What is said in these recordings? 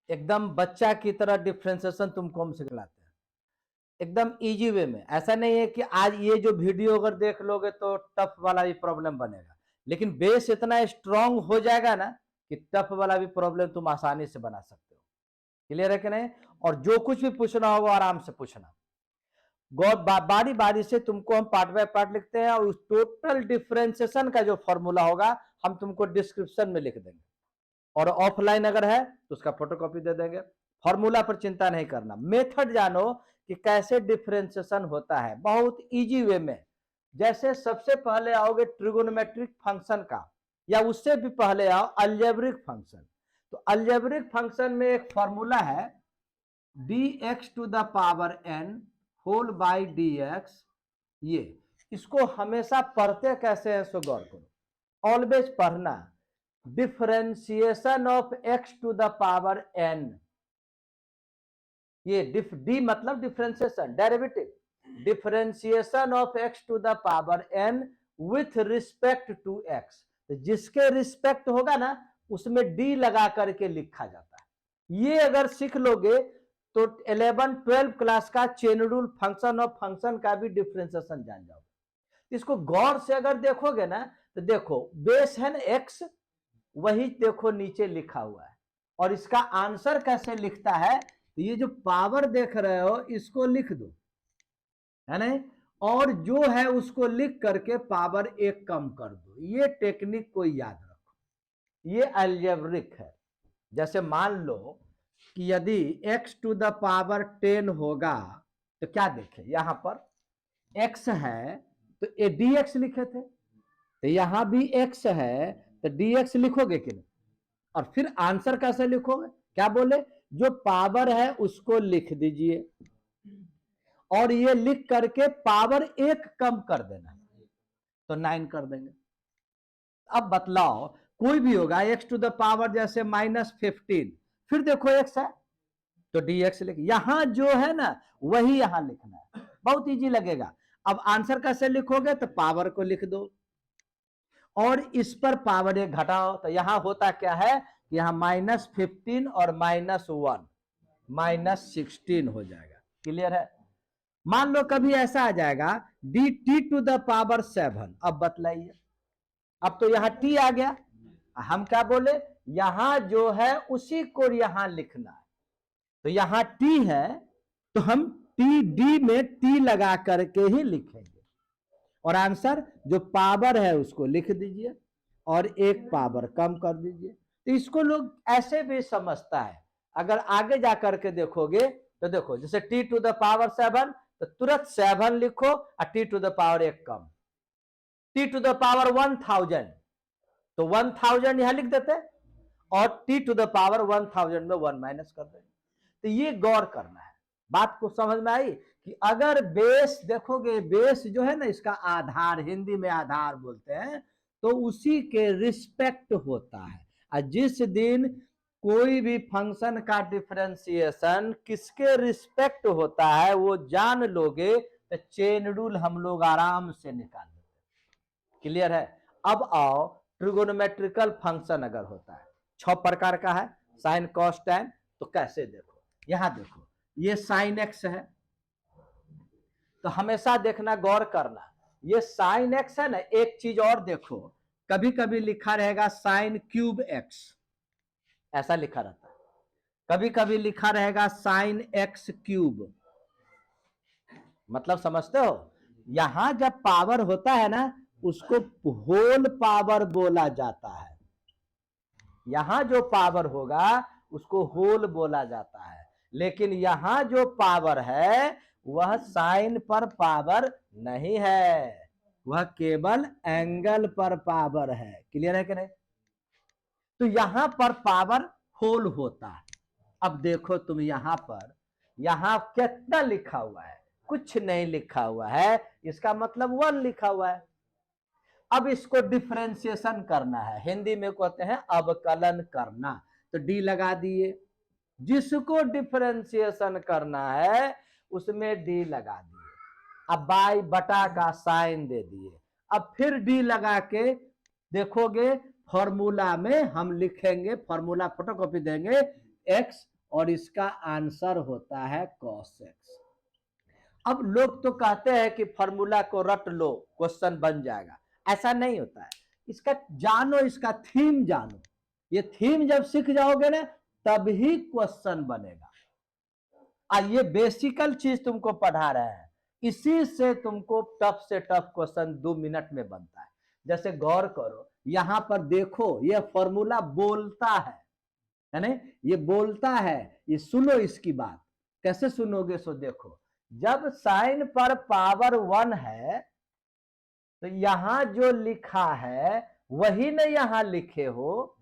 एकदम बच्चा की तरह डिफ्रेंसिएशन तुमको हम सिखलाते हैं, एकदम इजी वे में। ऐसा नहीं है कि आज ये जो वीडियो अगर देख लोगे तो टफ वाला भी प्रॉब्लम बनेगा, लेकिन बेस इतना स्ट्रांग हो जाएगा ना कि टफ वाला भी प्रॉब्लम तुम आसानी से बना सकते हो। क्लियर है कि नहीं? और जो कुछ भी पूछना हो वो आराम से पूछना। बारी बारी से तुमको हम पार्ट बाय पार्ट लिखते हैं, और उस टोटल डिफरेंशिएशन का जो फॉर्मूला होगा हम तुमको डिस्क्रिप्शन में लिख देंगे, और ऑफलाइन अगर है तो उसका फोटोकॉपी दे देंगे। फॉर्मूला पर चिंता नहीं करना, मेथड जानो कि कैसे डिफरेंशिएशन होता है बहुत इजी वे में। जैसे सबसे पहले आओगे ट्रिगोनोमेट्रिक फंक्शन का, या उससे भी पहले आओ अलजेब्रिक फंक्शन। तो अलजेब्रिक फंक्शन में एक फॉर्मूला है dx to the power n whole by dx। ये इसको हमेशा पढ़ते कैसे हैं सो गौर करो, ऑलवेज पढ़ना differentiation of x to the power n। ये डी मतलब differentiation, derivative, differentiation of x to the power n with respect to x। जिसके रिस्पेक्ट होगा ना उसमें d लगा करके लिखा जाता है। ये अगर सीख लोगे तो 11-12 क्लास का chain rule function of function का भी डिफरेंशिएशन जान जाओगे। इसको गौर से अगर देखोगे ना तो देखो बेस है ना x, वही देखो नीचे लिखा हुआ है। और इसका आंसर कैसे लिखता है, तो ये जो पावर देख रहे हो इसको लिख दो, है नहीं, और जो है उसको लिख करके पावर एक कम कर दो। ये टेक्निक को याद रखो, ये अलजेब्रिक है। जैसे मान लो कि यदि x टू द पावर 10 होगा तो क्या देखे यहां पर x है तो ये dx लिखे थे, तो यहां भी x है तो dx लिखोगे कि नहीं, और फिर आंसर कैसे लिखोगे, क्या बोले, जो पावर है उसको लिख दीजिए और ये लिख करके पावर एक कम कर देना, तो 9 कर देंगे। अब बतलाओ कोई भी होगा x टू द पावर जैसे -15, फिर देखो x है तो dx लिख, यहां जो है ना वही यहां लिखना है, बहुत इजी लगेगा। अब आंसर कैसे लिखोगे, तो पावर को लिख दो और इस पर पावर एक घटाओ, तो यहां होता क्या है कि यहां -15 और -1 -16 हो जाएगा। क्लियर है? मान लो कभी ऐसा आ जाएगा dt टू द पावर 7, अब बतलाइए, अब तो यहां t आ गया, हम क्या बोले, यहां जो है उसी को यहां लिखना है, तो यहां t है तो हम टी डी में t लगा करके ही लिखेंगे, और आंसर जो पावर है उसको लिख दीजिए और एक पावर कम कर दीजिए। तो इसको लोग ऐसे भी समझता है, अगर आगे जाकर के देखोगे तो देखो जैसे टी टू द पावर 7 तो तुरंत 7 लिखो और टी टू द पावर एक कम, टी टू द पावर 1000 तो 1000 यहां लिख देते, और टी टू द पावर 1000 में 1 माइनस कर देंगे। तो ये गौर करना है, बात को समझ में आई कि अगर बेस देखोगे, बेस जो है ना इसका आधार, हिंदी में आधार बोलते हैं, तो उसी के रिस्पेक्ट होता है। और जिस दिन कोई भी फंक्शन का डिफरेंशिएशन किसके रिस्पेक्ट होता है वो जान लोगे तो चेन रूल हम लोग आराम से निकाल लेते। क्लियर है? अब आओ ट्रिगोनोमेट्रिकल फंक्शन अगर होता है 6 प्रकार का है, साइन कॉस टैन, तो कैसे देखो, यहां देखो ये साइन एक्स है, तो हमेशा देखना, गौर करना, ये साइन एक्स है ना, एक चीज और देखो, कभी कभी लिखा रहेगा साइन क्यूब एक्स, ऐसा लिखा रहता है, कभी कभी लिखा रहेगा साइन एक्स क्यूब, मतलब समझते हो, यहां जब पावर होता है ना उसको होल पावर बोला जाता है, यहां जो पावर होगा उसको होल बोला जाता है, लेकिन यहां जो पावर है वह साइन पर पावर नहीं है, वह केवल एंगल पर पावर है। क्लियर है कि नहीं? तो यहां पर पावर होल होता है। अब देखो तुम यहां पर, यहां कितना लिखा हुआ है, कुछ नहीं लिखा हुआ है, इसका मतलब 1 लिखा हुआ है। अब इसको डिफरेंशिएशन करना है, हिंदी में कहते हैं अवकलन करना, तो डी लगा दिए, जिसको डिफरेंशिएशन करना है उसमें डी लगा दिए, अब बाई बटा का साइन दे दिए, अब फिर डी लगा के देखोगे फॉर्मूला में हम लिखेंगे, फॉर्मूला फोटोकॉपी देंगे, x और इसका आंसर होता है cos x। अब लोग तो कहते हैं कि फॉर्मूला को रट लो क्वेश्चन बन जाएगा, ऐसा नहीं होता है। इसका जानो, इसका थीम जानो, ये थीम जब सीख जाओगे ना तभी क्वेश्चन बनेगा। ये बेसिकल चीज तुमको पढ़ा रहे हैं, इसी से तुमको टफ से टफ क्वेश्चन 2 मिनट में बनता है। जैसे गौर करो, यहां पर देखो ये फॉर्मूला बोलता है ना, ये बोलता है, ये सुनो इसकी बात। कैसे सुनोगे सो देखो, जब साइन पर पावर 1 है तो यहां जो लिखा है वही न यहां लिखे हो,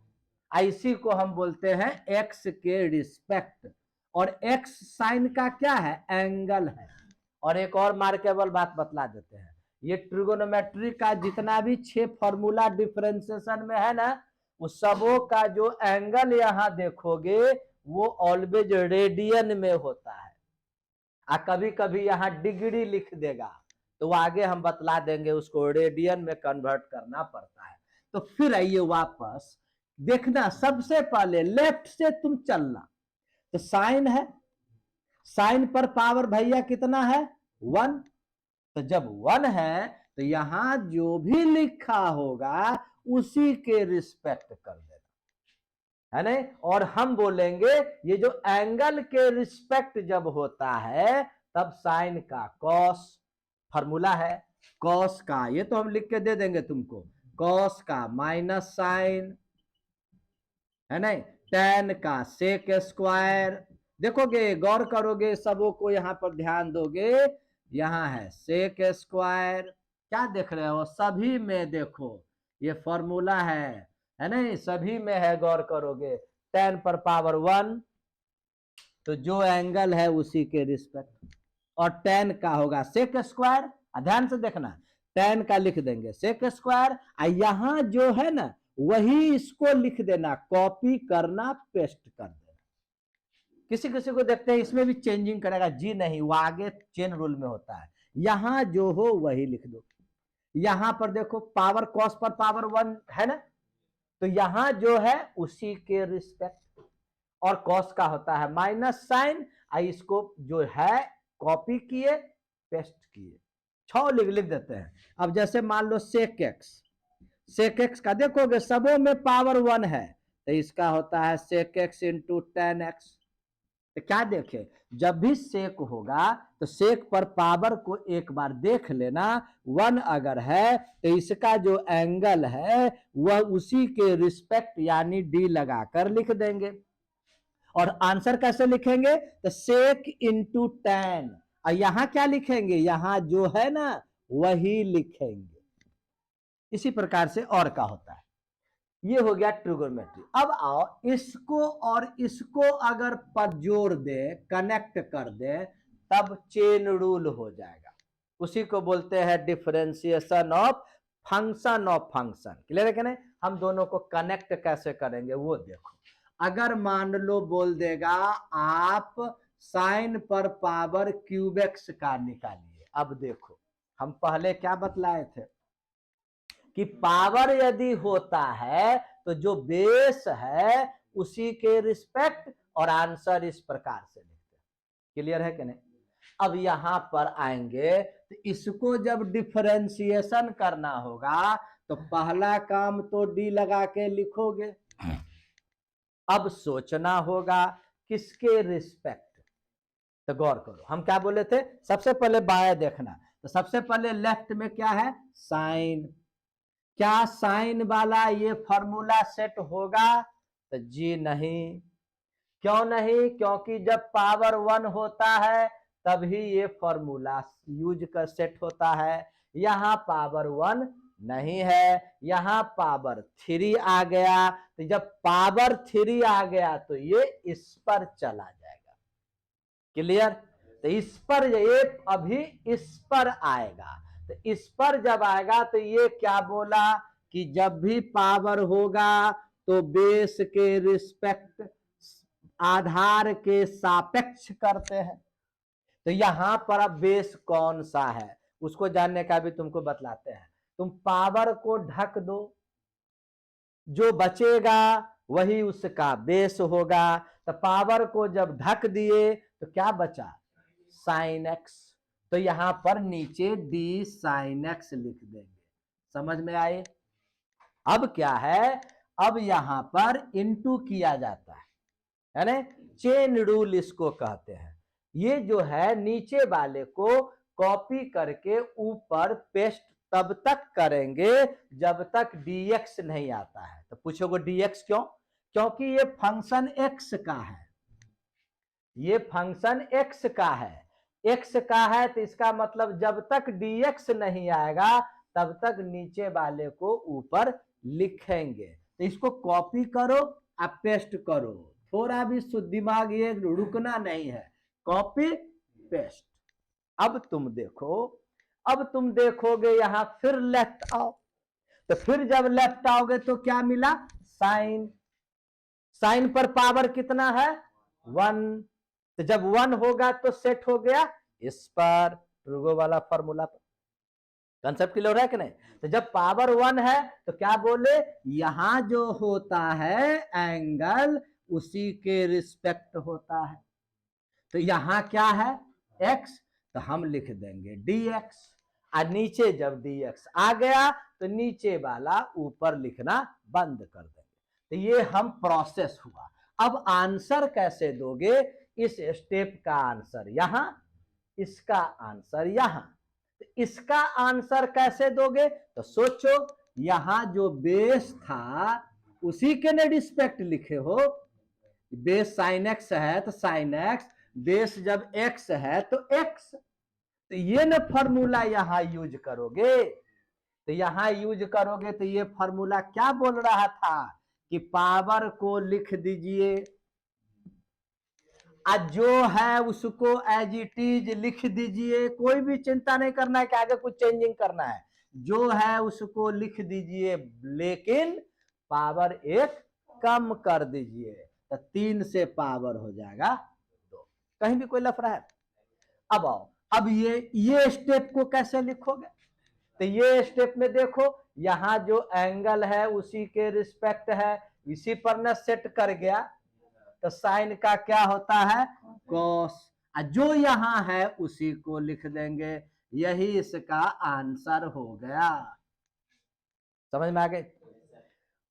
इसी को हम बोलते हैं एक्स के रिस्पेक्ट। और एक्स साइन का क्या है, एंगल है। और एक और मार्केबल बात बतला देते हैं, ये ट्रिगोनोमेट्री का जितना भी 6 फॉर्मूला डिफरेंशिएशन में है ना, उस सबों का जो एंगल यहां देखोगे वो ऑलवेज रेडियन में होता है। कभी कभी यहां डिग्री लिख देगा तो आगे हम बतला देंगे, उसको रेडियन में कन्वर्ट करना पड़ता है। तो फिर आइए वापस देखना, सबसे पहले लेफ्ट से तुम चलना। तो साइन है, साइन पर पावर भैया कितना है 1। तो जब 1 है तो यहां जो भी लिखा होगा उसी के रिस्पेक्ट कर देना है ना। और हम बोलेंगे ये जो एंगल के रिस्पेक्ट जब होता है तब साइन का कॉस, फॉर्मूला है कॉस का, ये तो हम लिख के दे देंगे तुमको, कॉस का माइनस साइन है ना, टेन का सेक स्क्वायर। देखोगे गौर करोगे सबों को, यहां पर ध्यान दोगे, यहां है सेक स्क्वायर। क्या देख रहे हो, सभी में देखो ये फॉर्मूला है ना, सभी में है। गौर करोगे 10 पर पावर 1 तो जो एंगल है उसी के रिस्पेक्ट, और 10 का होगा सेक स्क्वायर। ध्यान से देखना, 10 का लिख देंगे सेक स्क्वायर, यहां जो है ना वही इसको लिख देना, कॉपी करना, पेस्ट कर देना। किसी किसी को देखते हैं इसमें भी चेंजिंग करेगा, जी नहीं, वो आगे चेन रूल में होता है, यहां जो हो वही लिख दो। यहां पर देखो पावर कॉस पर पावर 1 है ना, तो यहां जो है उसी के रिस्पेक्ट, और कॉस का होता है माइनस साइन, इसको जो है कॉपी किए पेस्ट किए, 6 लिख देते हैं। अब जैसे मान लो सेक एक्स, सेक एक्स का देखोगे सबों में पावर 1 है तो इसका होता है सेक एक्स इंटू 10x। तो क्या देखे, जब भी सेक होगा तो सेक पर पावर को एक बार देख लेना, 1 अगर है तो इसका जो एंगल है वह उसी के रिस्पेक्ट यानी डी लगाकर लिख देंगे। और आंसर कैसे लिखेंगे, तो सेक इंटू 10, और यहां क्या लिखेंगे, यहां जो है ना वही लिखेंगे। इसी प्रकार से और का होता है। ये हो गया ट्रिगोनोमेट्री। अब आओ इसको और इसको अगर पर जोड़ दे, कनेक्ट कर दे, तब चेन रूल हो जाएगा। उसी को बोलते हैं differentiation of function of function. Clear है कि नहीं। हम दोनों को कनेक्ट कैसे करेंगे वो देखो। अगर मान लो बोल देगा आप साइन पर पावर क्यूब एक्स का निकालिए। अब देखो हम पहले क्या बतलाए थे कि पावर यदि होता है तो जो बेस है उसी के रिस्पेक्ट, और आंसर इस प्रकार से लिखते हैं। क्लियर है कि नहीं। अब यहां पर आएंगे तो इसको जब डिफरेंशिएशन करना होगा तो पहला काम तो डी लगा के लिखोगे। अब सोचना होगा किसके रिस्पेक्ट। तो गौर करो हम क्या बोले थे, सबसे पहले बाएं देखना, तो सबसे पहले लेफ्ट में क्या है साइन। क्या साइन वाला ये फॉर्मूला सेट होगा, तो जी नहीं। क्यों नहीं, क्योंकि जब पावर 1 होता है तभी ये फॉर्मूला यूज कर सेट होता है। यहां पावर 1 नहीं है, यहां पावर 3 आ गया, तो जब पावर 3 आ गया तो ये इस पर चला जाएगा। क्लियर। तो इस पर ये अभी इस पर आएगा, तो इस पर जब आएगा तो ये क्या बोला कि जब भी पावर होगा तो बेस के रिस्पेक्ट आधार के सापेक्ष करते हैं। तो यहां पर अब बेस कौन सा है उसको जानने का भी तुमको बतलाते हैं। तुम पावर को ढक दो, जो बचेगा वही उसका बेस होगा। तो पावर को जब ढक दिए तो क्या बचा, साइन एक्स। तो यहां पर नीचे डी साइन एक्स लिख देंगे। समझ में आए। अब क्या है, अब यहां पर इनटू किया जाता है ना, चेन रूल इसको कहते हैं। ये जो है नीचे वाले को कॉपी करके ऊपर पेस्ट तब तक करेंगे जब तक dx नहीं आता है। तो पूछोगे dx क्यों, क्योंकि ये फंक्शन x का है, ये फंक्शन x का है, x का है तो इसका मतलब जब तक dx नहीं आएगा तब तक नीचे वाले को ऊपर लिखेंगे। तो इसको कॉपी करो आप पेस्ट करो, थोड़ा भी दिमाग ये रुकना नहीं है, कॉपी पेस्ट। अब तुम देखो, अब तुम देखोगे यहां फिर लेफ्ट आओ, तो फिर जब लेफ्ट आओगे तो क्या मिला, साइन। साइन पर पावर कितना है, 1। तो जब 1 होगा तो सेट हो गया इस पर, ट्रूगो वाला फॉर्मूला पर। कंसेप्ट क्लियर है कि नहीं। तो जब पावर 1 है तो क्या बोले, यहां जो होता है एंगल उसी के रिस्पेक्ट होता है। तो यहां क्या है, x, तो हम लिख देंगे dx। और नीचे जब dx आ गया तो नीचे वाला ऊपर लिखना बंद कर देंगे। तो ये हम प्रोसेस हुआ। अब आंसर कैसे दोगे, इस स्टेप का आंसर यहां, इसका आंसर यहां। तो इसका आंसर कैसे दोगे, तो सोचो, यहां जो बेस था उसी के ने रिस्पेक्ट लिखे हो, बेस साइन एक्स है तो साइन एक्स, बेस जब x है तो x। तो ये ना फॉर्मूला यहां यूज करोगे, तो यहां यूज करोगे तो ये फॉर्मूला क्या बोल रहा था कि पावर को लिख दीजिए, आज जो है उसको एज इट इज लिख दीजिए, कोई भी चिंता नहीं करना है कि आगे कुछ चेंजिंग करना है, जो है उसको लिख दीजिए, लेकिन पावर 1 कम कर दीजिए। तो 3 से पावर हो जाएगा 2। कहीं भी कोई लफड़ा है। अब आओ, अब ये स्टेप को कैसे लिखोगे, तो ये स्टेप में देखो, यहां जो एंगल है उसी के रिस्पेक्ट है, इसी पर न सेट कर गया, तो साइन का क्या होता है, कॉस। जो यहां है उसी को लिख देंगे, यही इसका आंसर हो गया। समझ में आ गए।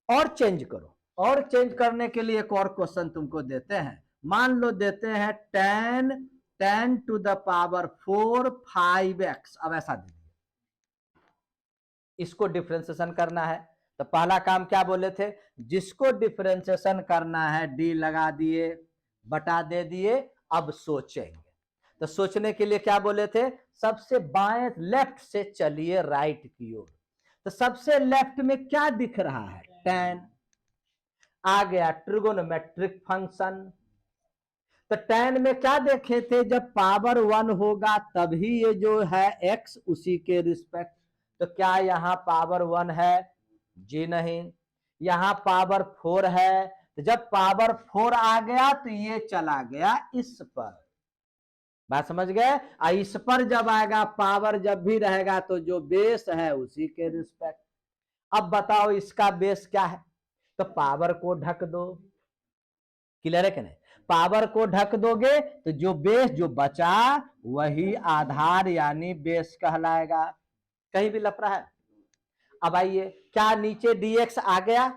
और चेंज करो, और चेंज करने के लिए एक और क्वेश्चन तुमको देते हैं। मान लो देते हैं 10 टू द पावर 4 5x। अब ऐसा दीजिए, इसको डिफरेंशिएशन करना है। तो पहला काम क्या बोले थे, जिसको डिफरेंशिएशन करना है डी लगा दिए, बटा दे दिए। अब सोचेंगे, तो सोचने के लिए क्या बोले थे, सबसे बाएं लेफ्ट से चलिए राइट की ओर। तो सबसे लेफ्ट में क्या दिख रहा है, 10 आ गया, ट्रिगोनोमेट्रिक फंक्शन। तो 10 में क्या देखे थे, जब पावर 1 होगा तभी ये जो है x उसी के रिस्पेक्ट। तो क्या यहां पावर 1 है, जी नहीं। यहां पावर 4 है, तो जब पावर 4 आ गया तो ये चला गया इस पर। बात समझ गए। इस पर जब आएगा, पावर जब भी रहेगा तो जो बेस है उसी के रिस्पेक्ट। अब बताओ इसका बेस क्या है, तो पावर को ढक दो। क्लियर है कि नहीं। पावर को ढक दोगे तो जो बेस जो बचा वही आधार यानी बेस कहलाएगा। कहीं भी लफड़ा है। अब आइए, क्या नीचे dx आ गया,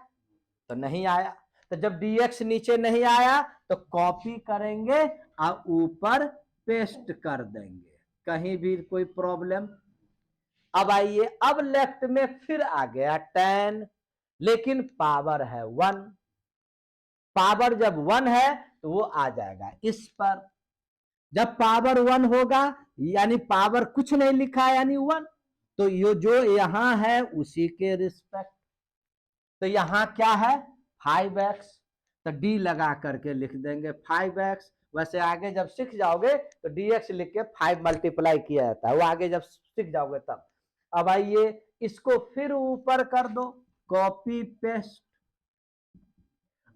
तो नहीं आया। तो जब dx नीचे नहीं आया तो कॉपी करेंगे और ऊपर पेस्ट कर देंगे, कहीं भी कोई प्रॉब्लम। अब आइए, अब लेफ्ट में फिर आ गया 10, लेकिन पावर है 1। पावर जब 1 है तो वो आ जाएगा इस पर। जब पावर 1 होगा यानी पावर कुछ नहीं लिखा यानी 1, तो ये जो यहां है उसी के रिस्पेक्ट। तो यहां क्या है 5x, तो डी लगा करके लिख देंगे 5x। वैसे आगे जब सीख जाओगे तो dx लिख के 5 मल्टीप्लाई किया जाता है, वो आगे जब सीख जाओगे तब। अब आइए इसको फिर ऊपर कर दो, कॉपी पेस्ट,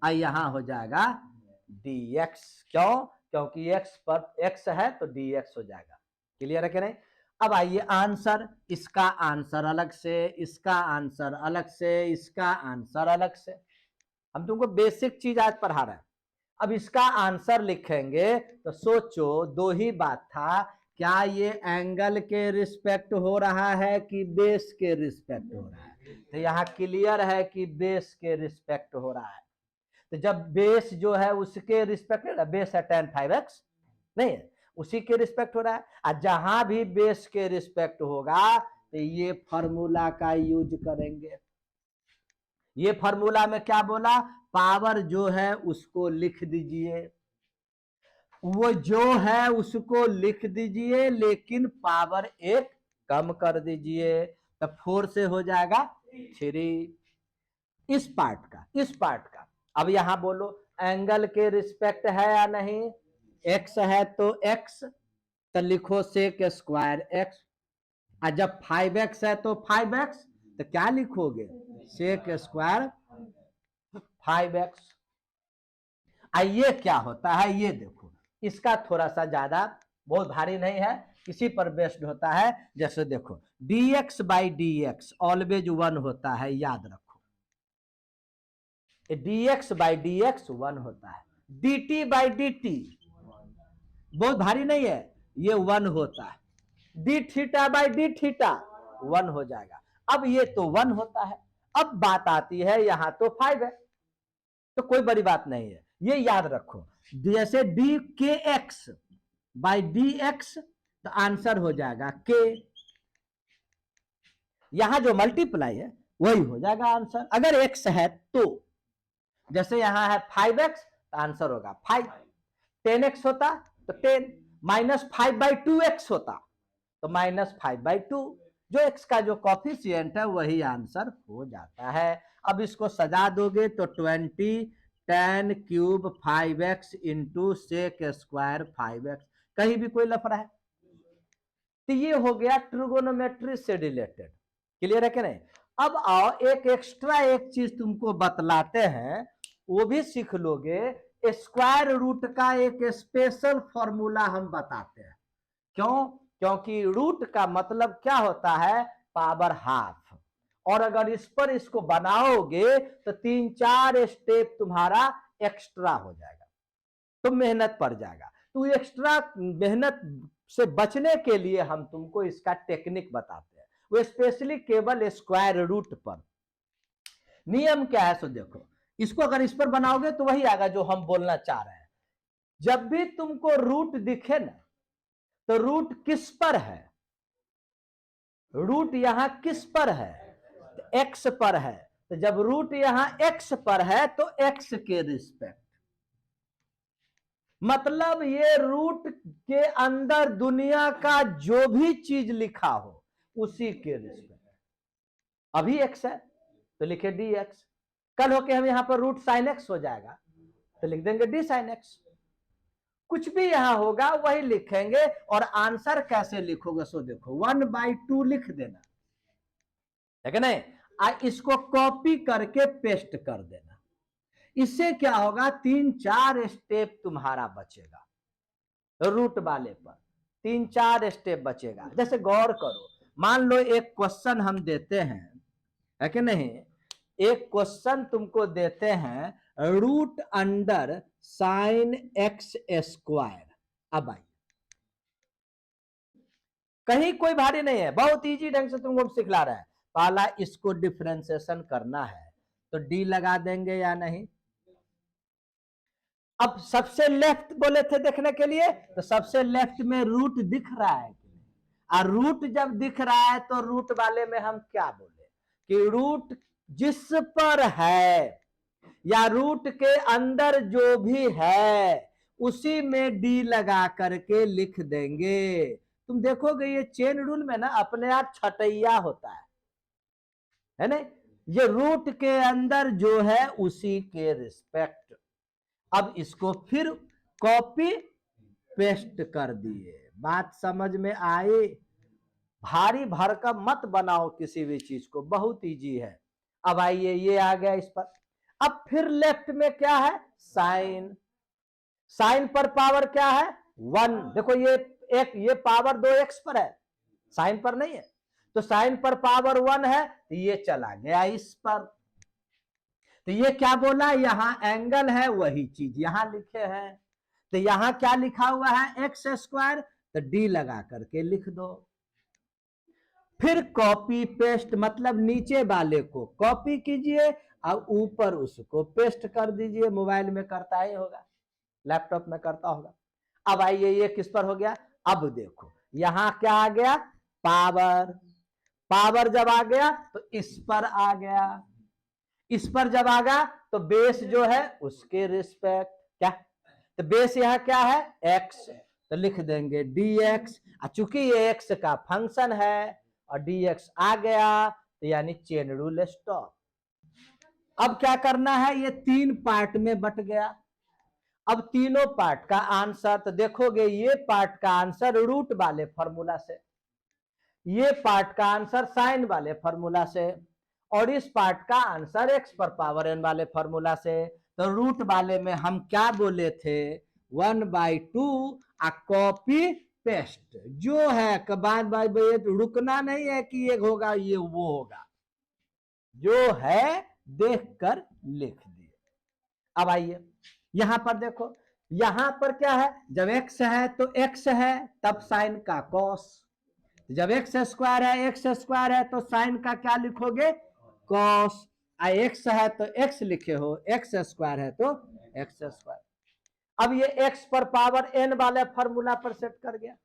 यहां हो जाएगा dx। क्यों, क्योंकि x पर x है तो dx हो जाएगा। क्लियर है कि नहीं। अब आइए आंसर, इसका आंसर अलग से, इसका आंसर अलग से, इसका आंसर अलग से। हम तुमको बेसिक चीज आज पढ़ा रहे हैं। अब इसका आंसर लिखेंगे तो सोचो, दो ही बात था, क्या ये एंगल के रिस्पेक्ट हो रहा है कि बेस के रिस्पेक्ट हो रहा है? तो यहाँ क्लियर है कि बेस के रिस्पेक्ट हो रहा है। तो जब बेस जो है उसके रिस्पेक्ट, बेस है tan 5x, नहीं है, उसी के रिस्पेक्ट हो रहा है। और जहां भी बेस के रिस्पेक्ट होगा तो ये फॉर्मूला का यूज करेंगे। ये फॉर्मूला में क्या बोला, पावर जो है उसको लिख दीजिए, वो जो है उसको लिख दीजिए, लेकिन पावर एक कम कर दीजिए, तो 4 से हो जाएगा 3। इस पार्ट का अब यहां बोलो एंगल के रिस्पेक्ट है या नहीं? x है तो x, तो लिखो सेक स्क्वायर x। और जब 5x है तो 5x, तो क्या लिखोगे, सेक स्क्वायर 5x। ये क्या होता है ये देखो, इसका थोड़ा सा ज्यादा, बहुत भारी नहीं है, किसी पर बेस्ड होता है। जैसे देखो dx by d x always 1 होता है, याद रखो, dx बाई डी एक्स 1 होता है, dt बाई dt बहुत भारी नहीं है, ये 1 होता है, D theta by D theta 1 हो जाएगा। अब ये तो 1 होता है। अब बात आती है यहां तो 5 है, तो कोई बड़ी बात नहीं है, ये याद रखो। जैसे डी के एक्स बाई डी एक्स, तो आंसर हो जाएगा के, यहां जो मल्टीप्लाई है वही हो जाएगा आंसर। अगर एक्स है तो, जैसे यहां है 5x, तो आंसर होगा 5। 10x होता तो 10, -5/2x होता तो -5/2, जो x का जो कॉफिशिएंट है वही आंसर हो जाता है। अब इसको सजा दोगे तो 20 tan cube 5x into sec square 5x, कहीं भी कोई लफड़ा है? तो ये हो गया ट्रिगोनोमेट्री से रिलेटेड, क्लियर है कि नहीं? अब आओ एक एक्स्ट्रा एक चीज तुमको बतलाते हैं, वो भी सीख लोगे। स्क्वायर रूट का एक स्पेशल फॉर्मूला हम बताते हैं। क्यों? क्योंकि रूट का मतलब क्या होता है, पावर हाफ। और अगर इस पर इसको बनाओगे तो 3-4 स्टेप तुम्हारा एक्स्ट्रा हो जाएगा, तो मेहनत पड़ जाएगा। तो एक्स्ट्रा मेहनत से बचने के लिए हम तुमको इसका टेक्निक बताते हैं, वो स्पेशली केवल स्क्वायर रूट पर। नियम क्या है सो देखो, इसको अगर इस पर बनाओगे तो वही आएगा जो हम बोलना चाह रहे हैं। जब भी तुमको रूट दिखे ना, तो रूट किस पर है, रूट यहां किस पर है, तो एक्स पर है। तो जब रूट यहां एक्स पर है तो एक्स के रिस्पेक्ट, मतलब ये रूट के अंदर दुनिया का जो भी चीज लिखा हो उसी के रिस्पेक्ट। अभी एक्स है तो लिखे डी एक्स, कल होके हम यहां पर रूट साइन एक्स हो जाएगा तो लिख देंगे डी साइन एक्स। कुछ भी यहां होगा वही लिखेंगे। और आंसर कैसे लिखोगे सो देखो, 1/2 लिख देना, है कि नहीं? इसको कॉपी करके पेस्ट कर देना। इससे क्या होगा, 3-4 स्टेप तुम्हारा बचेगा, रूट वाले पर 3-4 स्टेप बचेगा। जैसे गौर करो, मान लो एक क्वेश्चन हम देते हैं, है कि नहीं, एक क्वेश्चन तुमको देते हैं, root under sine x square. अब आइए, कहीं कोई भारी नहीं है, बहुत इजी ढंग से तुमको सिखला रहा है। पहला इसको डिफरेंशिएशन करना है तो डी लगा देंगे या नहीं। अब सबसे लेफ्ट बोले थे देखने के लिए, तो सबसे लेफ्ट में रूट दिख रहा है, और रूट जब दिख रहा है तो रूट वाले में हम क्या बोले कि रूट जिस पर है या रूट के अंदर जो भी है उसी में डी लगा करके लिख देंगे। तुम देखोगे ये चेन रूल में ना अपने आप छटैया होता है ना? ये रूट के अंदर जो है उसी के रिस्पेक्ट। अब इसको फिर कॉपी पेस्ट कर दिए, बात समझ में आई? भारी भरकम मत बनाओ किसी भी चीज को, बहुत इजी है। अब आइए ये आ गया इस पर। अब फिर लेफ्ट में क्या है, साइन। साइन पर पावर क्या है, 1। देखो ये पावर 2x पर है, साइन पर नहीं है, तो साइन पर पावर 1 है, तो ये चला गया इस पर। तो ये क्या बोला, यहां एंगल है वही चीज यहां लिखे हैं। तो यहां क्या लिखा हुआ है एक्स स्क्वायर, तो डी लगा करके लिख दो। फिर कॉपी पेस्ट मतलब नीचे वाले को कॉपी कीजिए और ऊपर उसको पेस्ट कर दीजिए। मोबाइल में करता ही होगा, लैपटॉप में करता होगा। अब आइए ये किस पर हो गया, अब देखो यहां क्या आ गया, पावर। पावर जब आ गया तो इस पर आ गया, इस पर जब आ गया तो बेस जो है उसके रिस्पेक्ट क्या, तो बेस यहां क्या है एक्स, तो लिख देंगे dx। चूंकि ये एक्स का फंक्शन है और dx आ गया तो यानी चेन रूल स्टॉप। अब क्या करना है, ये तीन पार्ट में बट गया। अब तीनों पार्ट का आंसर तो देखोगे, ये पार्ट का आंसर रूट वाले फॉर्मूला से, ये पार्ट का आंसर साइन वाले फॉर्मूला से, और इस पार्ट का आंसर एक्स पर पावर एन वाले फॉर्मूला से। तो रूट वाले में हम क्या बोले थे, 1/2 कॉपी पेस्ट जो है, बाद बाय रुकना नहीं है कि ये होगा ये वो होगा, जो है देखकर लिख दिए। अब आइए यहां पर देखो, यहां पर क्या है, जब एक्स है तो एक्स है तब साइन का कॉस, जब एक्स स्क्वायर है एक्स स्क्वायर है तो साइन का क्या लिखोगे कॉस, एक्स है तो एक्स लिखे हो, एक्स स्क्वायर है तो एक्स स्क्वायर। अब ये एक्स पर पावर एन वाले फॉर्मूला पर सेट कर गया,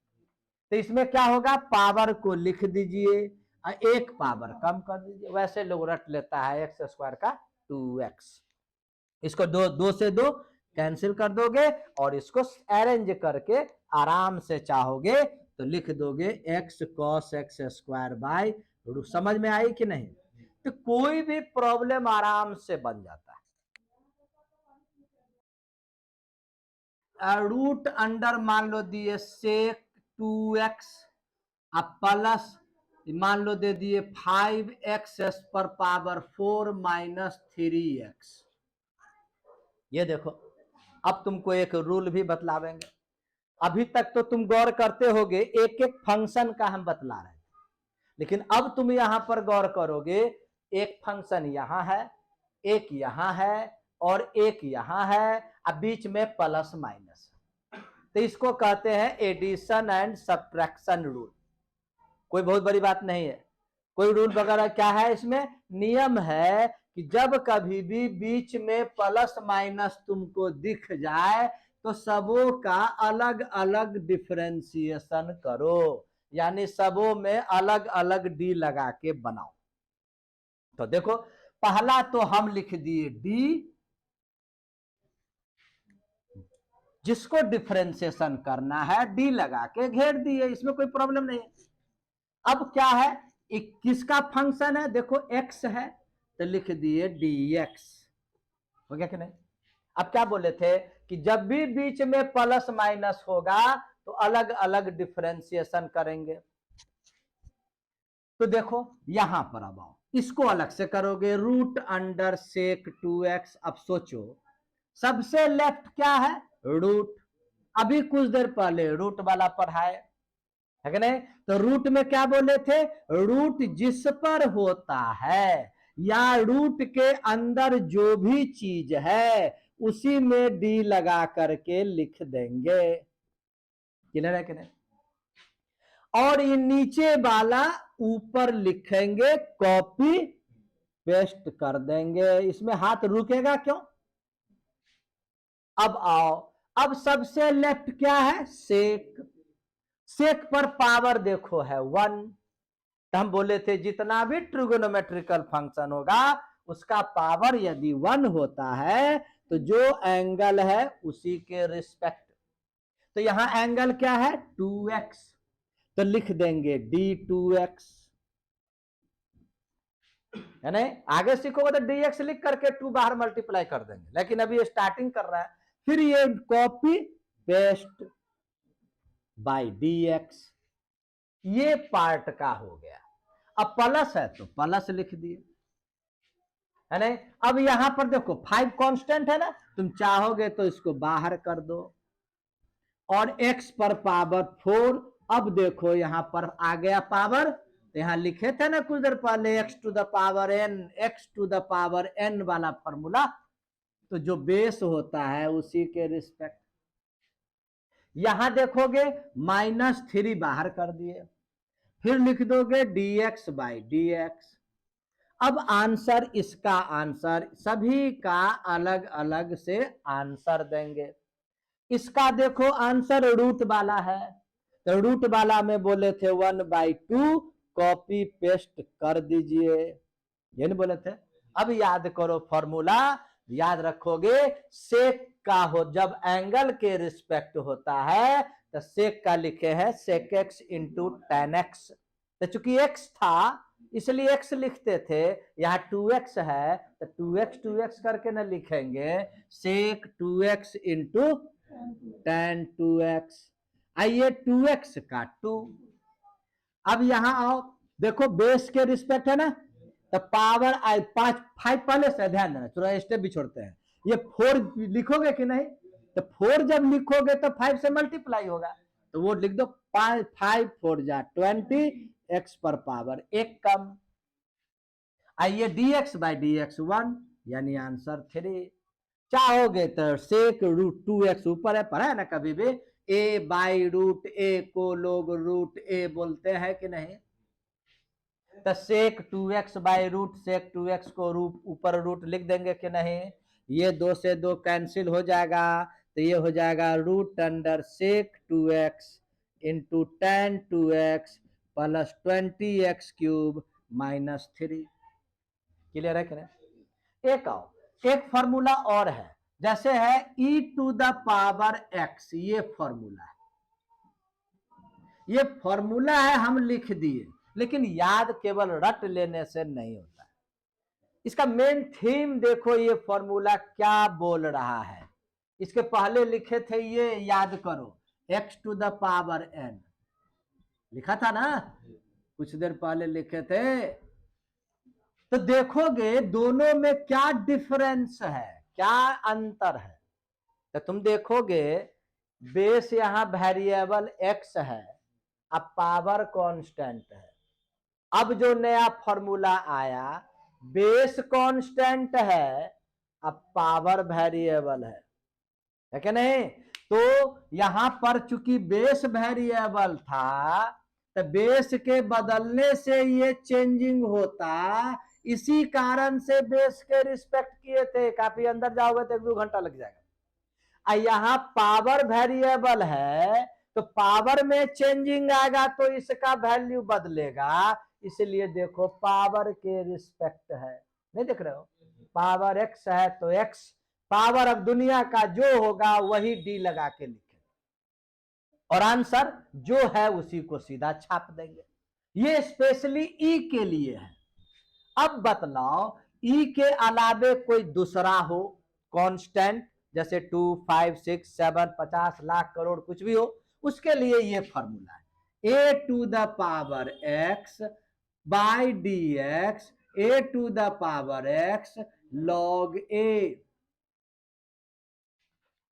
तो इसमें क्या होगा, पावर को लिख दीजिए और एक पावर कम कर दीजिए। वैसे लोग रट लेता है एक्स स्क्वायर का 2x, इसको दो से दो कैंसिल कर दोगे और इसको अरेंज करके आराम से चाहोगे तो लिख दोगे x cos x square by root. समझ में आई कि नहीं, तो कोई भी प्रॉब्लम आराम से बन जाता है। रूट अंडर मान लो दिए सेक 2x, अब प्लस मान लो दे दिए 5x पर पावर 4 माइनस 3x। ये देखो अब तुमको एक रूल भी बतलावेंगे। अभी तक तो तुम गौर करते होगे, एक एक फंक्शन का हम बतला रहे हैं, लेकिन अब तुम यहां पर गौर करोगे, एक फंक्शन यहां है, एक यहां है और एक यहां है, अब बीच में प्लस माइनस, तो इसको कहते हैं एडिशन एंड सब्ट्रैक्शन रूल। कोई बहुत बड़ी बात नहीं है, कोई रूल वगैरह क्या है, इसमें नियम है कि जब कभी भी बीच में प्लस माइनस तुमको दिख जाए तो सबों का अलग अलग डिफरेंशिएशन करो, यानी सबों में अलग अलग डी लगा के बनाओ। तो देखो पहला तो हम लिख दिए डी, जिसको डिफरेंशिएशन करना है डी लगा के घेर दिए, इसमें कोई प्रॉब्लम नहीं है। अब क्या है, किसका फंक्शन है, देखो एक्स है तो लिख दिए dx, हो गया कि नहीं। अब क्या बोले थे कि जब भी बीच में प्लस माइनस होगा तो अलग अलग डिफरेंशिएशन करेंगे। तो देखो यहां पर अब आओ, इसको अलग से करोगे, रूट अंडर सेक 2x। अब सोचो सबसे लेफ्ट क्या है रूट, अभी कुछ देर पहले रूट वाला पढ़ाए है कि नहीं, तो रूट में क्या बोले थे, रूट जिस पर होता है या रूट के अंदर जो भी चीज है उसी में डी लगा करके लिख देंगे, क्लियर है कि नहीं। और ये नीचे वाला ऊपर लिखेंगे, कॉपी पेस्ट कर देंगे, इसमें हाथ रुकेगा क्यों। अब आओ, अब सबसे लेफ्ट क्या है सेक, सेक पर पावर देखो है 1, तो हम बोले थे जितना भी ट्रिगोनोमेट्रिकल फंक्शन होगा उसका पावर यदि 1 होता है तो जो एंगल है उसी के रिस्पेक्ट, तो यहां एंगल क्या है 2x, तो लिख देंगे d2x, है नहीं। आगे सीखोगे तो dx लिख करके 2 बाहर मल्टीप्लाई कर देंगे, लेकिन अभी स्टार्टिंग कर रहा है। फिर ये कॉपी पेस्ट बाय dx, ये पार्ट का हो गया। अब प्लस है तो प्लस लिख दिए, है नहीं। अब यहां पर देखो 5 कांस्टेंट है ना, तुम चाहोगे तो इसको बाहर कर दो, और x पर पावर 4। अब देखो यहां पर आ गया पावर, तो यहाँ लिखे थे ना कुछ देर पहले x to the power n वाला फॉर्मूला, तो जो बेस होता है उसी के रिस्पेक्ट। यहां देखोगे -3 बाहर कर दिए, फिर लिख दोगे dx बाई dx। अब आंसर, इसका आंसर सभी का अलग अलग से आंसर देंगे। इसका देखो आंसर रूट वाला है, तो रूट वाला में बोले थे 1/2, कॉपी पेस्ट कर दीजिए, ये नहीं बोले थे। अब याद करो फॉर्मूला, याद रखोगे सेक का हो जब एंगल के रिस्पेक्ट होता है तो सेक का लिखे है sec x into tan x. तो चूंकि एक्स था इसलिए एक्स लिखते थे, यहाँ 2x है तो 2x करके ना लिखेंगे, सेक 2x इंटू टेन 2x। आइए 2x का 2। अब यहां आओ, देखो बेस के रिस्पेक्ट है ना, तो पावर 5 पहले से ध्यान देना, थोड़ा स्टेप भी छोड़ते हैं। ये 4 लिखोगे कि नहीं, तो 4 जब लिखोगे तो 5 से मल्टीप्लाई होगा, तो वो लिख दो 5 4 जा 20, x पर पावर 1 कम। आइए dx बाई dx 1, यानी आंसर 3। चाहोगे तो सेक रूट 2x ऊपर है, पढ़ा है ना कभी भी, a बाई रूट a को लोग रूट a बोलते हैं कि नहीं। तो सेक 2x by root sec 2x को रूट ऊपर रूट लिख देंगे कि नहीं। ये 2 से 2 कैंसिल हो जाएगा, तो ये हो जाएगा रूट अंडर सेक 2x into ten 2x plus 20x cube minus 3। Clear है कि नहीं। एक आओ, एक फॉर्मूला और है, जैसे है e to the power x, ये फॉर्मूला है, ये फॉर्मूला है हम लिख दिए, लेकिन याद केवल रट लेने से नहीं होता है। इसका मेन थीम देखो, ये फॉर्मूला क्या बोल रहा है। इसके पहले लिखे थे, ये याद करो, x to the power n लिखा था ना, कुछ देर पहले लिखे थे। तो देखोगे दोनों में क्या डिफरेंस है, क्या अंतर है। तो तुम देखोगे बेस यहां वेरिएबल x है, अब पावर कांस्टेंट है। अब जो नया फॉर्मूला आया, बेस कांस्टेंट है, अब पावर वेरिएबल है कि नहीं। तो यहां पर चूंकि बेस वेरिएबल था, तो बेस के बदलने से ये चेंजिंग होता, इसी कारण से बेस के रिस्पेक्ट किए थे। काफी अंदर जाओगे तो 1-2 घंटा लग जाएगा। यहां पावर वेरिएबल है, तो पावर में चेंजिंग आएगा तो इसका वैल्यू बदलेगा, इसलिए देखो पावर के रिस्पेक्ट है, नहीं देख रहे हो, पावर x है तो x पावर, अब दुनिया का जो होगा वही d लगा के लिखे, और आंसर जो है उसी को सीधा छाप देंगे। ये स्पेशली e के लिए है। अब बतलाओ e के अलावे कोई दूसरा हो कांस्टेंट, जैसे 2 5 6 7 50 लाख करोड़ कुछ भी हो, उसके लिए ये फॉर्मूला है, a to the power x by dx, a to the power x log a।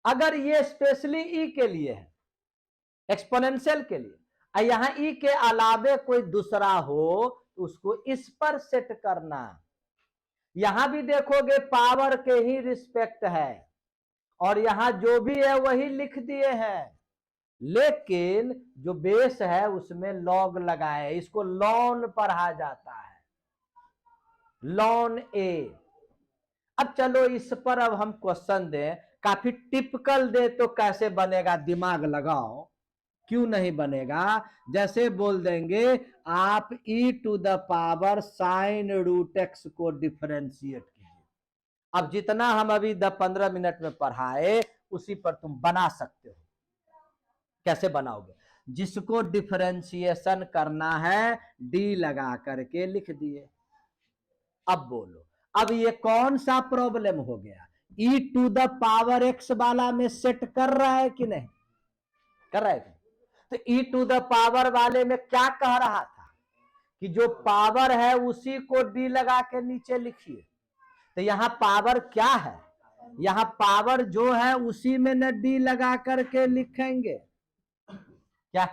अगर ये स्पेशली e के लिए है, एक्सपोनेंशियल के लिए, यहां e के अलावे कोई दूसरा हो तो उसको इस पर सेट करना। यहां भी देखोगे पावर के ही रिस्पेक्ट है, और यहां जो भी है वही लिख दिए हैं, लेकिन जो बेस है उसमें लॉग लगाए, इसको लॉन पढ़ा जाता है, लॉन ए। अब चलो इस पर अब हम क्वेश्चन दें, काफी टिपिकल दे तो कैसे बनेगा, दिमाग लगाओ, क्यों नहीं बनेगा। जैसे बोल देंगे आप e to the power sine root x को डिफरेंशिएट कीजिए। अब जितना हम अभी 10-15 मिनट में पढ़ाए उसी पर तुम बना सकते हो। कैसे बनाओगे, जिसको डिफरेंशिएशन करना है d लगा करके लिख दिए। अब बोलो, अब ये कौन सा प्रॉब्लम हो गया, e to the power x वाला में सेट कर रहा है कि नहीं कर रहा है। तो e टू द पावर वाले में क्या कह रहा था कि जो पावर है उसी को d लगा के नीचे लिखिए। तो यहां पावर क्या है, यहां पावर जो है उसी में न d लगा करके लिखेंगे क्या।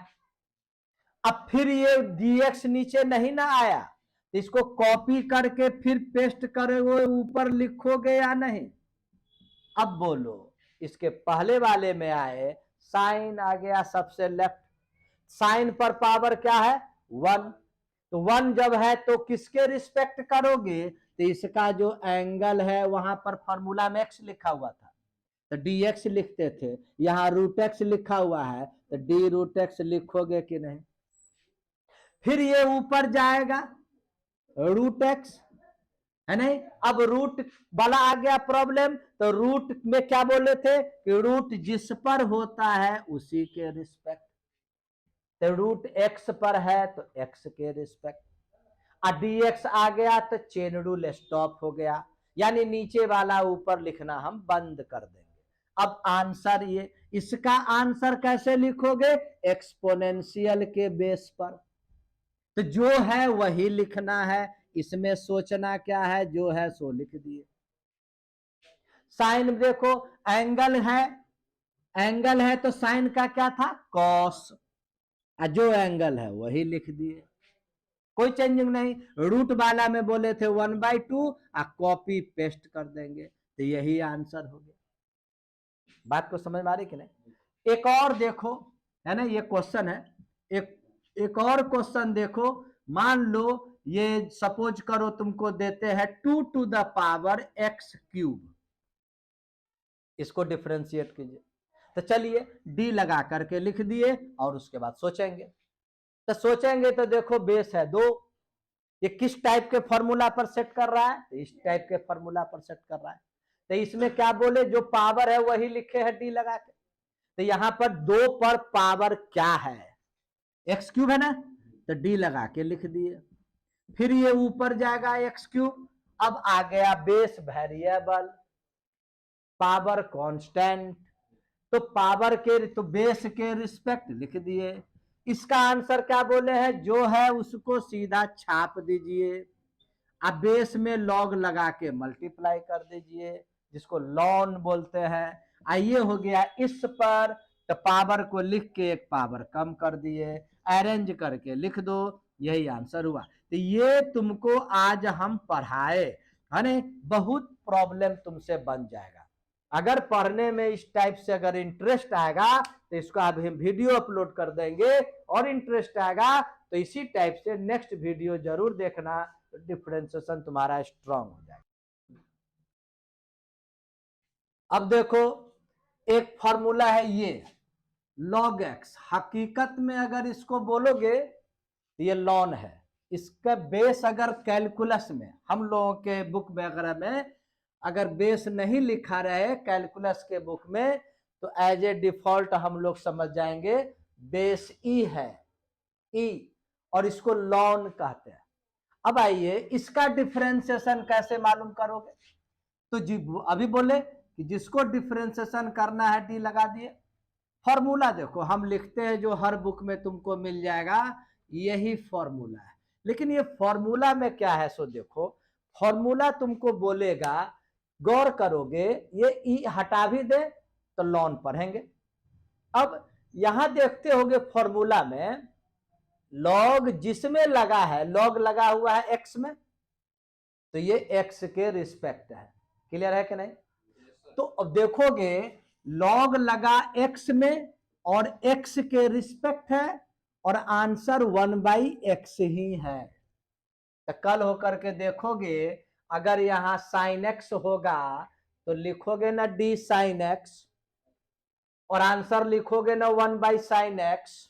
अब फिर ये dx नीचे नहीं ना आया, इसको कॉपी करके फिर पेस्ट करोगे, ऊपर लिखोगे या नहीं? अब बोलो, इसके पहले वाले में आए, साइन आ गया सबसे लेफ्ट, साइन पर पावर क्या है? 1, तो 1 जब है तो किसके रिस्पेक्ट करोगे? तो इसका जो एंगल है वहां पर फॉर्मूला में x लिखा हुआ था तो dx लिखते थे, यहां √x लिखा हुआ है तो d√x लिखोगे कि नहीं? फिर ये ऊपर जाएगा √x, है नहीं? अब रूट वाला आ गया प्रॉब्लम, तो रूट में क्या बोले थे कि रूट जिस पर होता है उसी के रिस्पेक्ट, तो रूट x पर है तो x के रिस्पेक्ट, dx आ गया तो चेन रूल स्टॉप हो गया, यानी नीचे वाला ऊपर लिखना हम बंद कर देंगे। अब आंसर ये, इसका आंसर कैसे लिखोगे? एक्सपोनेंशियल के बेस पर, तो जो है वही लिखना है, इसमें सोचना क्या है, जो है सो लिख दिए। साइन देखो, एंगल है तो साइन का क्या था? कॉस, जो एंगल है वही लिख दिए, कोई चेंजिंग नहीं। रूट वाला में बोले थे 1/2, कॉपी पेस्ट कर देंगे, तो यही आंसर हो गया। बात को समझ में आ रही कि नहीं? एक और देखो, है ना, ये क्वेश्चन है, एक और क्वेश्चन देखो। मान लो ये सपोज करो तुमको देते हैं 2 टू द पावर x³, इसको डिफरेंशिएट कीजिए। तो चलिए d लगा करके लिख दिए और उसके बाद सोचेंगे। तो सोचेंगे तो देखो बेस है 2, ये किस टाइप के फॉर्मूला पर सेट कर रहा है? तो इस टाइप के फॉर्मूला पर सेट कर रहा है। तो इसमें क्या बोले, जो पावर है वही लिखे है डी लगा के, तो यहां पर 2 पर पावर क्या है? x³ है ना, तो डी लगा के लिख दिए। फिर ये ऊपर जाएगा x³, अब आ गया बेस वेरिएबल, पावर कांस्टेंट, तो पावर के तो बेस के रिस्पेक्ट लिख दिए। इसका आंसर क्या बोले हैं? जो है उसको सीधा छाप दीजिए, अब बेस में लॉग लगा के मल्टीप्लाई कर दीजिए, जिसको लॉन बोलते हैं। आइए हो गया इस पर, तो पावर को लिख के एक पावर कम कर दिए, अरेंज करके लिख दो, यही आंसर हुआ। तो ये तुमको आज हम पढ़ाए, है ना, बहुत प्रॉब्लम तुमसे बन जाएगा। अगर पढ़ने में इस टाइप से अगर इंटरेस्ट आएगा तो इसको अभी हम वीडियो अपलोड कर देंगे, और इंटरेस्ट आएगा तो इसी टाइप से नेक्स्ट वीडियो जरूर देखना, डिफरेंशिएशन तुम्हारा स्ट्रांग हो जाएगा। अब देखो एक फॉर्मूला है ये log x, हकीकत में अगर इसको बोलोगे तो ये लॉन है, इसका बेस अगर कैलकुलस में हम लोगों के बुक वगैरह में अगर बेस नहीं लिखा रहे कैलकुलस के बुक में, तो एज ए डिफॉल्ट हम लोग समझ जाएंगे बेस ई है, ई, और इसको लॉन कहते हैं। अब आइए इसका डिफरेंशिएशन कैसे मालूम करोगे? तो जी अभी बोले कि जिसको डिफरेंशिएशन करना है डी लगा दिए। फॉर्मूला देखो हम लिखते हैं जो हर बुक में तुमको मिल जाएगा, यही फॉर्मूला है। लेकिन ये फॉर्मूला में क्या है सो देखो, फॉर्मूला तुमको बोलेगा, गौर करोगे, ये ई हटा भी दे तो लॉन पढ़ेंगे। अब यहां देखते होगे फॉर्मूला में लॉग जिसमें लगा है, लॉग लगा हुआ है एक्स में, तो ये एक्स के रिस्पेक्ट है, क्लियर है कि नहीं? तो अब देखोगे लॉग लगा एक्स में और एक्स के रिस्पेक्ट है, और आंसर 1/x ही है। तो कल होकर के देखोगे अगर यहां साइन एक्स होगा तो लिखोगे ना डी साइन एक्स, और आंसर लिखोगे ना 1/sin x,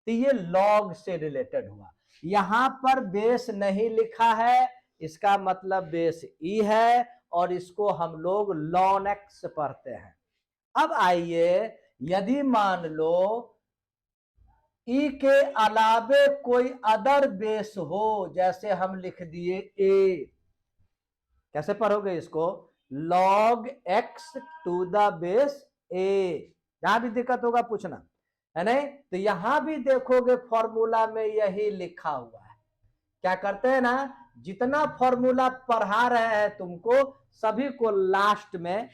तो ये लॉग से रिलेटेड हुआ। यहां पर बेस नहीं लिखा है, इसका मतलब बेस ई है, और इसको हम लोग लॉन एक्स पढ़ते हैं। अब आइए यदि मान लो ई के अलावे कोई अदर बेस हो, जैसे हम लिख दिए ए, कैसे पढ़ोगे इसको? log x to the base a. जहां भी दिक्कत होगा पूछना, है नहीं? तो यहां भी देखोगे फॉर्मूला में यही लिखा हुआ है। क्या करते हैं ना, जितना फॉर्मूला पढ़ा रहे हैं तुमको सभी को लास्ट में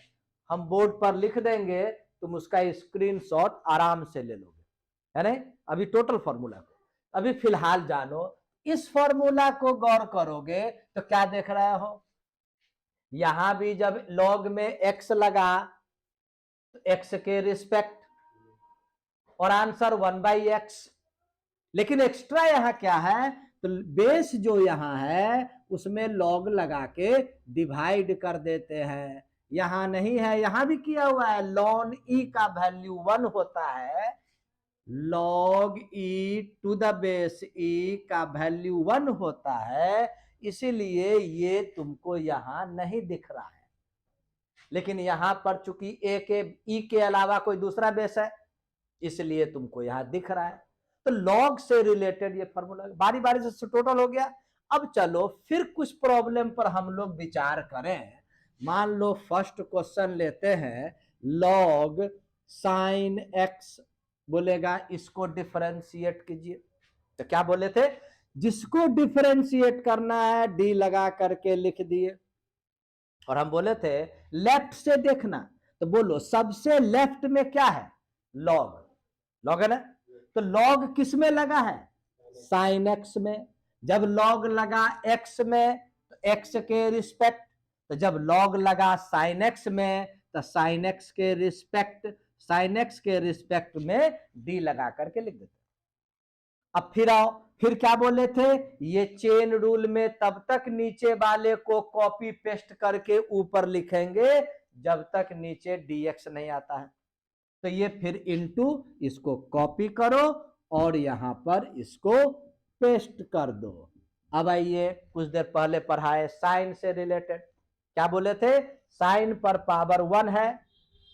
हम बोर्ड पर लिख देंगे, तुम उसका स्क्रीनशॉट आराम से ले लोगे, है नहीं? अभी टोटल फॉर्मूला को अभी फिलहाल जानो, इस फॉर्मूला को गौर करोगे तो क्या देख रहे हो, यहां भी जब लॉग में x लगा तो x के रिस्पेक्ट और आंसर 1/x, लेकिन एक्स्ट्रा यहां क्या है, तो बेस जो यहां है उसमें लॉग लगा के डिवाइड कर देते हैं, यहां नहीं है, यहां भी किया हुआ है, लॉन ई का वैल्यू 1 होता है, log e to the base e का वैल्यू 1 होता है, इसीलिए ये तुमको यहां नहीं दिख रहा है। लेकिन यहां पर चूंकि ए के ई के अलावा कोई दूसरा बेस है, इसलिए तुमको यहां दिख रहा है। तो लॉग से रिलेटेड ये फॉर्मूला बारी बारी से टोटल हो गया। अब चलो फिर कुछ प्रॉब्लम पर हम लोग विचार करें। मान लो फर्स्ट क्वेश्चन लेते हैं, लॉग साइन एक्स बोलेगा इसको डिफरेंशिएट कीजिए। तो क्या बोले थे, जिसको डिफरेंशिएट करना है डी लगा करके लिख दिए, और हम बोले थे लेफ्ट से देखना, तो बोलो सबसे लेफ्ट में क्या है, लॉग, लॉग है ना, तो लॉग किस में लगा है, साइन एक्स में। जब लॉग लगा एक्स में तो एक्स के रिस्पेक्ट, तो जब लॉग लगा साइन एक्स में तो साइन एक्स के रिस्पेक्ट, साइन एक्स के रिस्पेक्ट में डी लगा करके लिख देते। अब फिर आओ, फिर क्या बोले थे, ये चेन रूल में तब तक नीचे वाले को कॉपी पेस्ट करके ऊपर लिखेंगे जब तक नीचे dx नहीं आता है। तो ये फिर इनटू इसको कॉपी करो और यहां पर इसको पेस्ट कर दो। अब आइए, कुछ देर पहले पढ़ाए साइन से रिलेटेड, क्या बोले थे, साइन पर पावर 1 है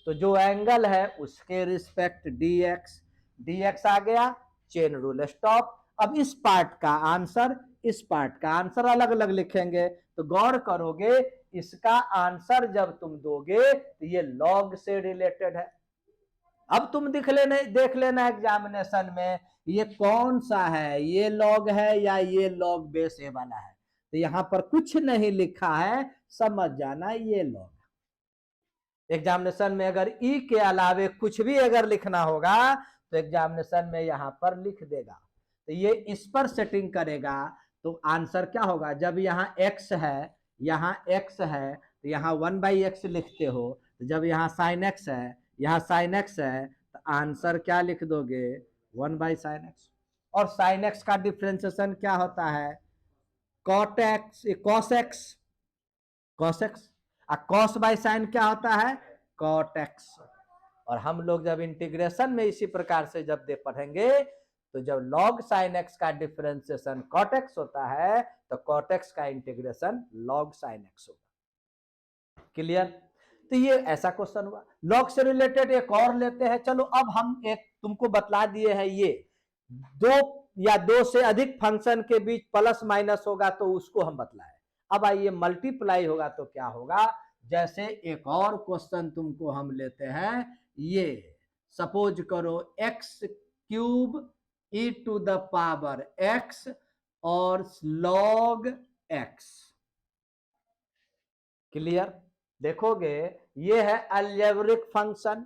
तो जो एंगल है उसके रिस्पेक्ट dx, dx आ गया, चेन रूल स्टॉप। अब इस पार्ट का आंसर, इस पार्ट का आंसर अलग अलग लिखेंगे, तो गौर करोगे इसका आंसर जब तुम दोगे तो ये लॉग से रिलेटेड है। अब तुम देख लेना एग्जामिनेशन में ये कौन सा है, ये लॉग है या ये लॉग बेस ए वाला है, तो यहां पर कुछ नहीं लिखा है, समझ जाना ये लॉग। एग्जामिनेशन में अगर ई के अलावे कुछ भी अगर लिखना होगा तो एग्जामिनेशन में यहां पर लिख देगा, तो ये इस पर सेटिंग करेगा, तो आंसर क्या होगा, जब यहाँ x है, यहाँ x है तो यहाँ 1/x लिखते हो, तो जब यहाँ साइन x है, यहाँ साइन x है, तो आंसर क्या लिख दोगे, 1/sin x। और साइन x का डिफ्रेंसिएशन क्या होता है, cot x, cos x, cos x, cos by sine क्या होता है, cot x। और हम लोग जब इंटीग्रेशन में इसी प्रकार से जब दे पढ़ेंगे, तो जब log sin x का डिफरेंशिएशन cot x होता है तो cot x का इंटीग्रेशन log sin x होगा। क्लियर, तो ये ऐसा क्वेश्चन हुआ। log से रिलेटेड एक और लेते हैं, चलो अब हम एक तुमको बतला दिए हैं, ये दो या दो से अधिक फंक्शन के बीच प्लस माइनस होगा तो उसको हम बतलाए। अब आइए मल्टीप्लाई होगा तो क्या होगा, जैसे एक और क्वेश्चन तुमको हम लेते हैं, ये सपोज करो x cube e to the power x और लॉग एक्स। क्लियर, देखोगे ये है अलजेब्रिक फंक्शन,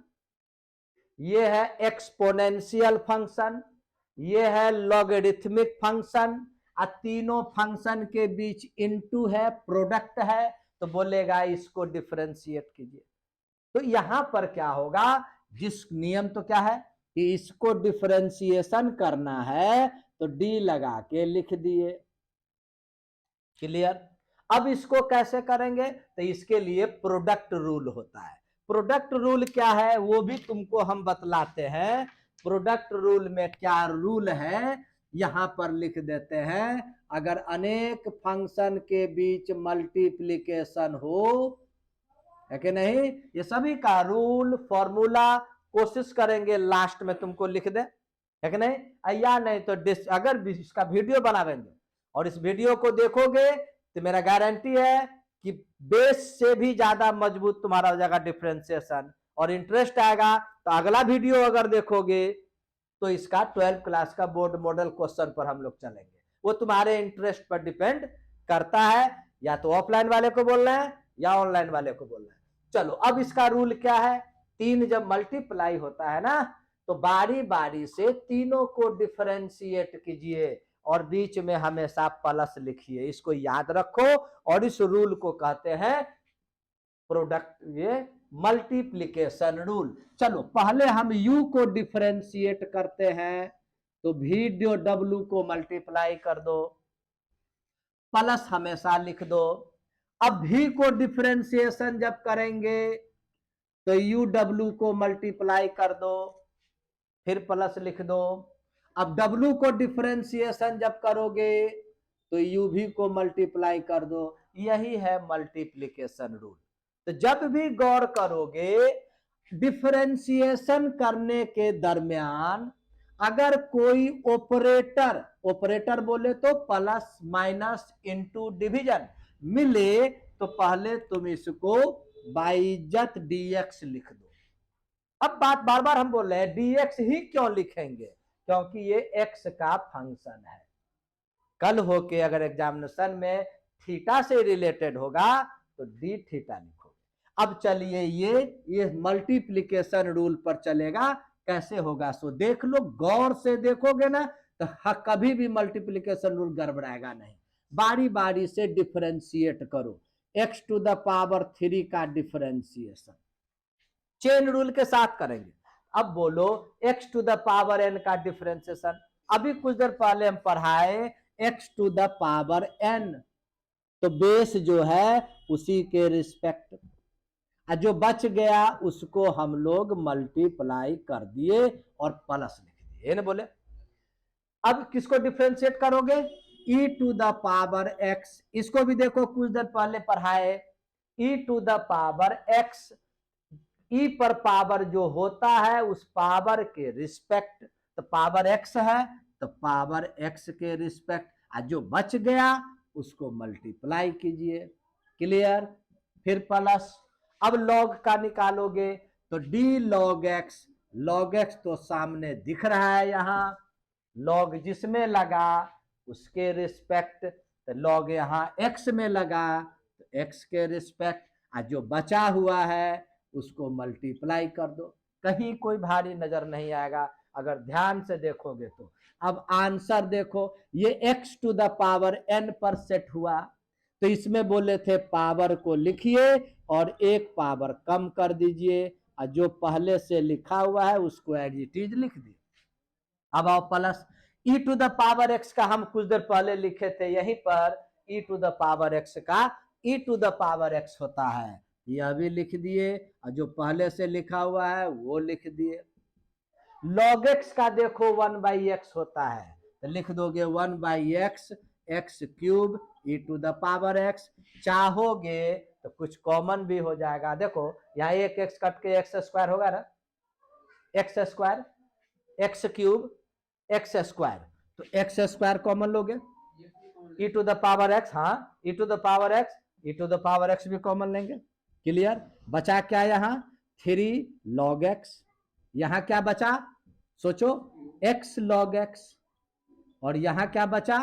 ये है एक्सपोनेंशियल फंक्शन, ये है लॉगरिथमिक फंक्शन, तीनों फंक्शन के बीच इनटू है, प्रोडक्ट है, तो बोलेगा इसको डिफरेंशिएट कीजिए। तो यहां पर क्या होगा, जिस नियम तो क्या है कि इसको डिफरेंशिएशन करना है तो डी लगा के लिख दिए। क्लियर, अब इसको कैसे करेंगे, तो इसके लिए प्रोडक्ट रूल होता है। प्रोडक्ट रूल क्या है वो भी तुमको हम बतलाते हैं। प्रोडक्ट रूल में क्या रूल है यहां पर लिख देते हैं, अगर अनेक फंक्शन के बीच मल्टीप्लिकेशन हो, है कि नहीं, ये सभी का रूल फॉर्मूला कोशिश करेंगे लास्ट में तुमको लिख दे, है कि नहीं, या नहीं तो अगर इसका वीडियो बनावेंगे और इस वीडियो को देखोगे तो मेरा गारंटी है कि बेस से भी ज्यादा मजबूत तुम्हारा हो जाएगा डिफरेंशिएशन, और इंटरेस्ट आएगा तो अगला वीडियो अगर देखोगे तो इसका 12th क्लास का बोर्ड मॉडल क्वेश्चन पर हम लोग चलेंगे। वो तुम्हारे इंटरेस्ट पर डिपेंड करता है, या तो ऑफलाइन वाले को बोलना है या ऑनलाइन वाले को बोलना है। चलो अब इसका रूल क्या है, 3 जब मल्टीप्लाई होता है ना तो बारी बारी से तीनों को डिफरेंशिएट कीजिए और बीच में हमेशा प्लस लिखिए, इसको याद रखो। और इस रूल को कहते हैं प्रोडक्ट, ये मल्टीप्लिकेशन रूल। चलो पहले हम u को डिफरेंशिएट करते हैं, तो v जो w को मल्टीप्लाई कर दो, प्लस हमेशा लिख दो। अब v को डिफरेंशिएशन जब करेंगे तो u w को मल्टीप्लाई कर दो, फिर प्लस लिख दो। अब w को डिफरेंशिएशन जब करोगे तो u भी को मल्टीप्लाई कर दो। यही है मल्टीप्लिकेशन रूल। तो जब भी गौर करोगे डिफरेंशिएशन करने के दरमियान अगर कोई ऑपरेटर, ऑपरेटर बोले तो प्लस माइनस इनटू डिवीजन मिले, तो पहले तुम इसको बाइज्जत dx लिख दो। अब बात बार बार हम बोल रहे हैं dx ही क्यों लिखेंगे, क्योंकि ये x का फंक्शन है। कल होके अगर एग्जामिनेशन में थीटा से रिलेटेड होगा तो डी थीटा लिखोगे। अब चलिए ये मल्टीप्लिकेशन रूल पर चलेगा, कैसे होगा सो देख लो, गौर से देखोगे ना तो कभी भी मल्टीप्लिकेशन रूल गड़बड़ाएगा नहीं। बारी बारी से डिफरेंशिएट करो, x टू द पावर 3 का डिफरेंशिएशन चेन रूल के साथ करेंगे। अब बोलो x to the power n का डिफरेंशिएशन। अभी कुछ देर पहले हम पढ़ाए x to the power n, तो बेस जो है उसी के रिस्पेक्ट, जो बच गया उसको हम लोग मल्टीप्लाई कर दिए और प्लस लिख दिए ना बोले। अब किसको डिफरेंशिएट करोगे, e to the power x, इसको भी देखो कुछ देर पहले पढ़ाए, e to the power x, e पर पावर जो होता है उस पावर के रिस्पेक्ट, तो पावर x है तो पावर x के रिस्पेक्ट, जो बच गया उसको मल्टीप्लाई कीजिए। क्लियर, फिर प्लस। अब लॉग का निकालोगे तो d log x, log x तो सामने दिख रहा है यहां, लॉग जिसमें लगा उसके रिस्पेक्ट, तो लॉग यहां x में लगा तो x के रिस्पेक्ट, जो बचा हुआ है उसको मल्टीप्लाई कर दो। कहीं कोई भारी नजर नहीं आएगा अगर ध्यान से देखोगे तो। अब आंसर देखो, ये x to the power n पर सेट हुआ, तो इसमें बोले थे पावर को लिखिए और एक पावर कम कर दीजिए, और जो पहले से लिखा हुआ है उसको एज इट इज लिख दिए। अब आओ plus, e to the power x का हम कुछ देर पहले लिखे थे, यहीं पर e to the power x का e to the power x होता है, यह भी लिख दिए, और जो पहले से लिखा हुआ है वो लिख दिए। log x का देखो 1/x होता है, तो लिख दोगे 1/x x cube e to the power x। चाहोगे तो कुछ कॉमन भी हो जाएगा, देखो यहाँ एक x कट के x स्क्वायर होगा ना, x square x cube x square, तो x स्क्वायर कॉमन लोगे, e to the power x, हाँ e to the power x भी कॉमन लेंगे। क्लियर, बचा क्या यहाँ 3 log x, यहाँ क्या बचा सोचो x log x, और यहाँ क्या बचा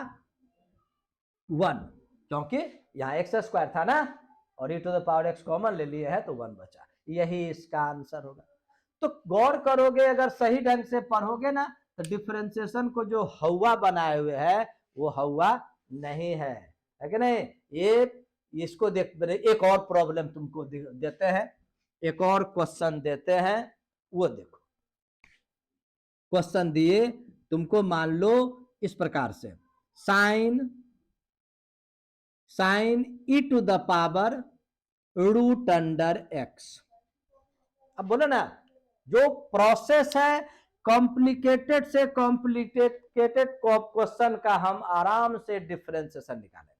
1, क्योंकि यहाँ x स्क्वायर था ना और e to the power x common ले लिए है तो 1 बचा, यही इसका आंसर होगा। तो गौर करोगे अगर सही ढंग से पढ़ोगे ना तो डिफरेंशिएशन को जो हवा बनाए हुए है वो हवा नहीं है कि नहीं। ये इसको देख, एक और प्रॉब्लम तुमको देते हैं, एक और क्वेश्चन देते हैं, वो देखो क्वेश्चन दिए तुमको, मान लो इस प्रकार से sine e to the power root under x। अब बोलो ना, जो प्रोसेस है कॉम्प्लिकेटेड से कॉम्प्लिकेटेड क्वेश्चन का हम आराम से डिफरेंशिएशन निकालेंगे।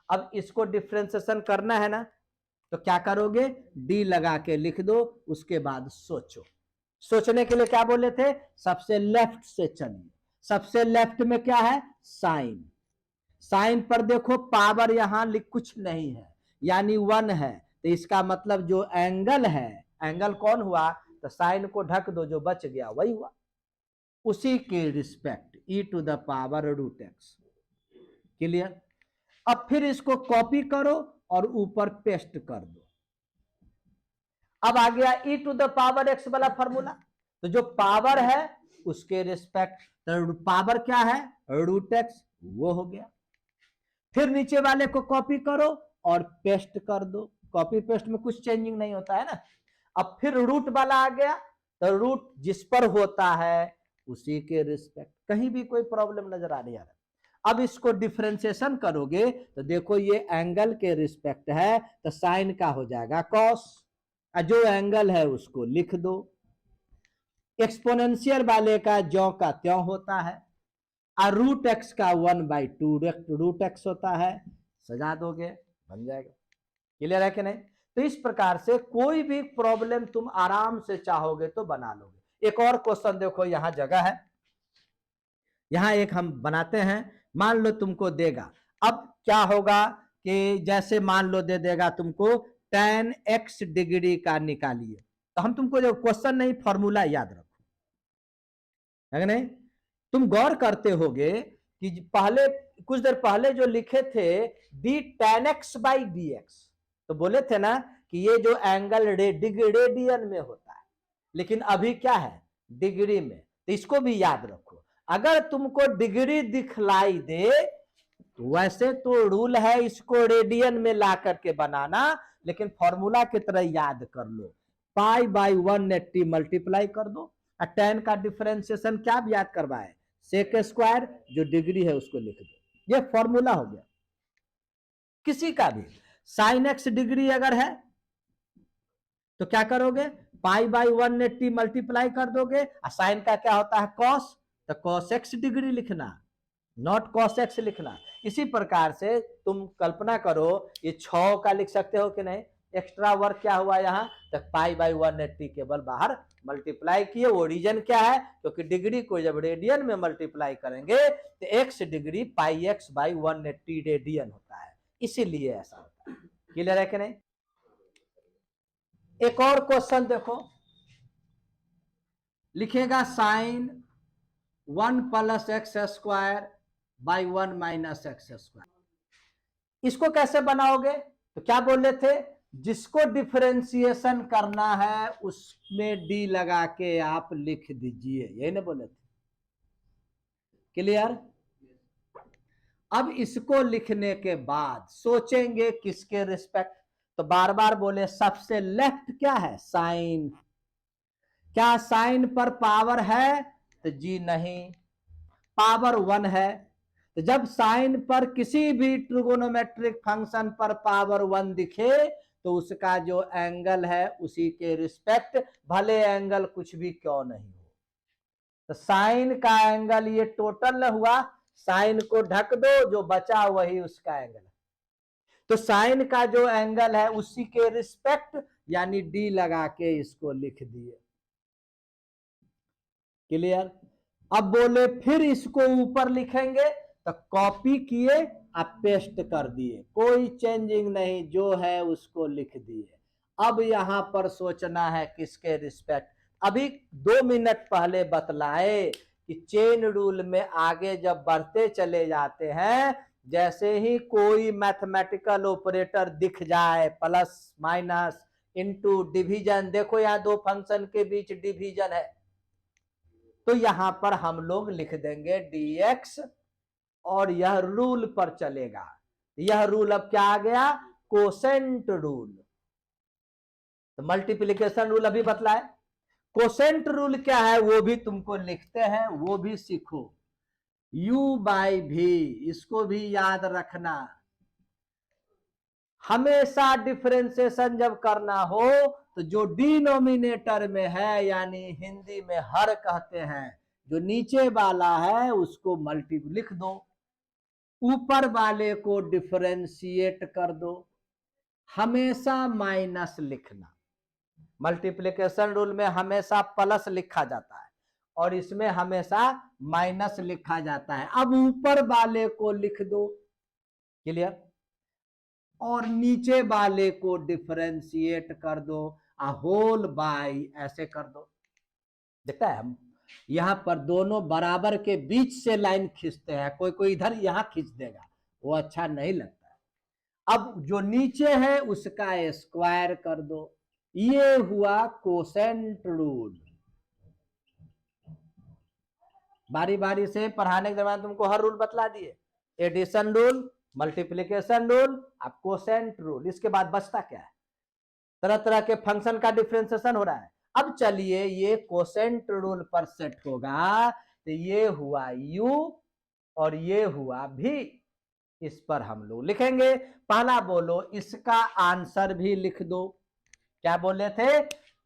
अब इसको डिफरेंशिएशन करना है ना, तो क्या करोगे d लगा के लिख दो, उसके बाद सोचो। सोचने के लिए क्या बोले थे, सबसे लेफ्ट से चलिए, सबसे लेफ्ट में क्या है साइन, साइन पर देखो पावर यहां कुछ नहीं है यानी 1 है, तो इसका मतलब जो एंगल है, एंगल कौन हुआ, तो साइन को ढक दो, जो बच गया वही हुआ, उसी के respect e to the power root x। क्लियर, अब फिर इसको कॉपी करो और ऊपर पेस्ट कर दो। अब आ गया e to the power x वाला फॉर्मूला, तो जो पावर है उसके रिस्पेक्ट, तो पावर क्या है रूट एक्स, वो हो गया। फिर नीचे वाले को कॉपी करो और पेस्ट कर दो, कॉपी पेस्ट में कुछ चेंजिंग नहीं होता है ना। अब फिर रूट वाला आ गया, तो रूट जिस पर होता है उसी के रिस्पेक्ट, कहीं भी कोई प्रॉब्लम नजर आ रही है। अब इसको डिफरेंशिएशन करोगे तो देखो ये एंगल के रिस्पेक्ट है, तो साइन का हो जाएगा कॉस, जो एंगल है उसको लिख दो। एक्सपोनेंशियल वाले का ज्यों का त्यों होता है, और रूट एक्स का 1/2 रूट एक्स होता है, सजा दोगे बन जाएगा। क्लियर है कि नहीं? तो इस प्रकार से कोई भी प्रॉब्लम तुम आराम से चाहोगे तो बना लोगे। एक और क्वेश्चन देखो, यहां जगह है, यहां एक हम बनाते हैं। मान लो तुमको देगा, अब क्या होगा कि जैसे मान लो दे देगा तुमको tan x डिग्री का निकालिए, तो हम तुमको जो क्वेश्चन नहीं फॉर्मूला याद रखो, है नहीं? तुम गौर करते होगे कि पहले कुछ देर पहले जो लिखे थे डी tan x/dx, तो बोले थे ना कि ये जो एंगल रेडियन में होता है, लेकिन अभी क्या है डिग्री में, तो इसको भी याद रखो। अगर तुमको डिग्री दिखलाई दे तो वैसे तो रूल है इसको रेडियन में ला करके बनाना, लेकिन फॉर्मूला की तरह याद कर लो, π/180 मल्टीप्लाई कर दो, tan का डिफरेंशिएशन क्या याद करवाए सेक स्क्वायर, जो डिग्री है उसको लिख दो, ये फॉर्मूला हो गया। किसी का भी साइन एक्स डिग्री अगर है तो क्या करोगे π/180 मल्टीप्लाई कर दोगे, और साइन का क्या होता है कॉस, तो कॉस एक्स डिग्री लिखना, नॉट कॉस एक्स लिखना। इसी प्रकार से तुम कल्पना करो ये 6 का लिख सकते हो कि नहीं, एक्स्ट्रा वर्क क्या हुआ यहाँ तक π/180 केवल बाहर मल्टीप्लाई किए। वो रीजन क्या है, क्योंकि डिग्री को जब रेडियन में मल्टीप्लाई करेंगे तो एक्स डिग्री πx/180 रेडियन होता है, इसीलिए ऐसा होता है। क्लियर है कि नहीं? एक और क्वेश्चन देखो, लिखेगा साइन 1 + x²/1 - x²। इसको कैसे बनाओगे, तो क्या बोल रहे थे, जिसको डिफरेंशिएशन करना है उसमें डी लगा के आप लिख दीजिए, यही ना बोले थे। क्लियर? अब इसको लिखने के बाद सोचेंगे किसके रिस्पेक्ट, तो बार बार बोले सबसे लेफ्ट क्या है साइन, क्या साइन पर पावर है, तो जी नहीं, पावर 1 है। तो जब साइन पर किसी भी ट्रिगोनोमेट्रिक फंक्शन पर पावर 1 दिखे तो उसका जो एंगल है उसी के रिस्पेक्ट, भले एंगल कुछ भी क्यों नहीं हो। तो साइन का एंगल ये टोटल हुआ, साइन को ढक दो, जो बचा वही उसका एंगल है। तो साइन का जो एंगल है उसी के रिस्पेक्ट, यानी डी लगा के इसको लिख दिए। क्लियर? अब बोले फिर इसको ऊपर लिखेंगे, तो कॉपी किए आप पेस्ट कर दिए, कोई चेंजिंग नहीं, जो है उसको लिख दिए। अब यहां पर सोचना है किसके रिस्पेक्ट। अभी 2 मिनट पहले बतलाए कि चेन रूल में आगे जब बढ़ते चले जाते हैं, जैसे ही कोई मैथमेटिकल ऑपरेटर दिख जाए, प्लस माइनस इनटू डिवीजन, देखो यहाँ 2 फंक्शन के बीच डिवीजन है, तो यहां पर हम लोग लिख देंगे dx, और यह रूल पर चलेगा। यह रूल अब क्या आ गया, कोसेंट रूल। तो मल्टीप्लिकेशन रूल अभी बतलाए, कोसेंट रूल क्या है वो भी तुमको लिखते हैं, वो भी सीखो। u/v, इसको भी याद रखना। हमेशा डिफरेंशिएशन जब करना हो तो जो डिनोमिनेटर में है, यानी हिंदी में हर कहते हैं, जो नीचे वाला है उसको मल्टी लिख दो, ऊपर वाले को डिफरेंशिएट कर दो, हमेशा माइनस लिखना। मल्टीप्लिकेशन रूल में हमेशा प्लस लिखा जाता है और इसमें हमेशा माइनस लिखा जाता है। अब ऊपर वाले को लिख दो, क्लियर, और नीचे वाले को डिफरेंशिएट कर दो, होल बाय ऐसे कर दो। देखता है हम यहां पर दोनों बराबर के बीच से लाइन खींचते हैं, कोई कोई इधर यहां खींच देगा, वो अच्छा नहीं लगता है। अब जो नीचे है उसका स्क्वायर कर दो, ये हुआ कोसेंट रूल। बारी बारी से पढ़ाने के दौरान तुमको हर रूल बतला दिए, एडिशन रूल, मल्टीप्लिकेशन रूल, अब कोसेंट रूल, इसके बाद बचता क्या है, तरह तरह के फंक्शन का डिफरेंशिएशन हो रहा है। अब चलिए ये कोसेंट रूल पर सेट होगा, तो ये हुआ u और ये हुआ v, इस पर हम लोग लिखेंगे। पहला बोलो इसका आंसर भी लिख दो, क्या बोले थे,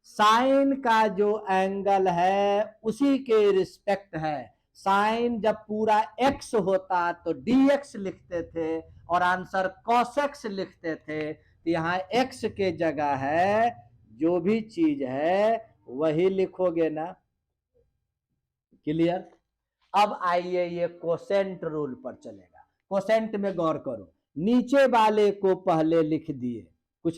साइन का जो एंगल है उसी के रिस्पेक्ट है, साइन जब पूरा x होता तो dx लिखते थे और आंसर cos x लिखते थे, तो यहाँ x के जगह है जो भी चीज है वही लिखोगे ना, क्लियर। अब आइए ये कोसेंट रूल पर चलेगा। कोसेंट में गौर करो, नीचे वाले को पहले लिख दिए, कुछ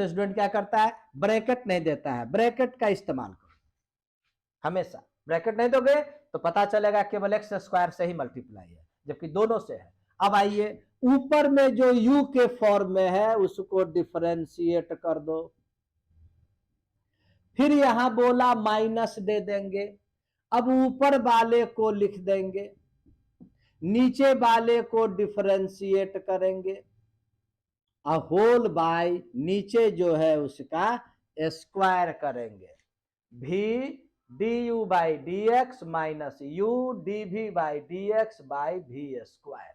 स्टूडेंट क्या करता है, ब्रैकेट नहीं देता है, ब्रैकेट का इस्तेमाल करो हमेशा, ब्रैकेट नहीं दोगे तो पता चलेगा केवल एक्स स्क्वायर से ही मल्टीप्लाई है जबकि दोनों से है। अब आइए ऊपर में जो u के फॉर्म में है उसको डिफरेंशिएट कर दो, फिर यहां बोला माइनस दे देंगे, अब ऊपर वाले को लिख देंगे, नीचे वाले को डिफरेंशिएट करेंगे, होल बाय नीचे जो है उसका स्क्वायर करेंगे, v du by d x minus u d v by d x by v square.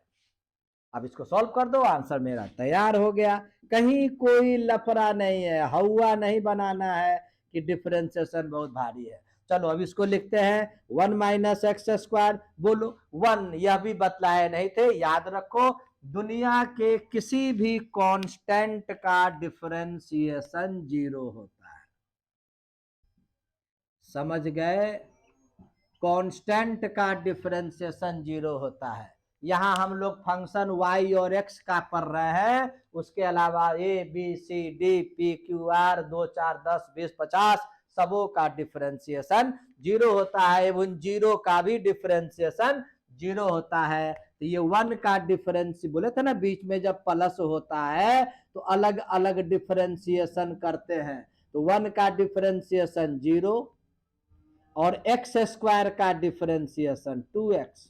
अब इसको सॉल्व कर दो, आंसर मेरा तैयार हो गया, कहीं कोई लफड़ा नहीं है, हवा नहीं बनाना है कि डिफरेंशिएशन बहुत भारी है। चलो अब इसको लिखते हैं 1 माइनस एक्स स्क्वायर, बोलो 1, यह भी बतलाए नहीं थे, याद रखो दुनिया के किसी भी कांस्टेंट का डिफरेंशिएशन 0 होता है, समझ गए, कांस्टेंट का डिफरेंशिएशन 0 होता है। यहां हम लोग फंक्शन y और x का पढ़ रहे हैं, उसके अलावा a b c d p q r 2 4 10 20 50 सबों का डिफरेंशिएशन 0 होता है, एवं 0 का भी डिफरेंशिएशन 0 होता है। तो ये 1 का डिफरेंस बोले थे ना, बीच में जब प्लस होता है तो अलग अलग डिफरेंशिएशन करते हैं, तो 1 का डिफरेंशिएशन 0 और एक्स स्क्वायर का डिफरेंशिएशन 2x,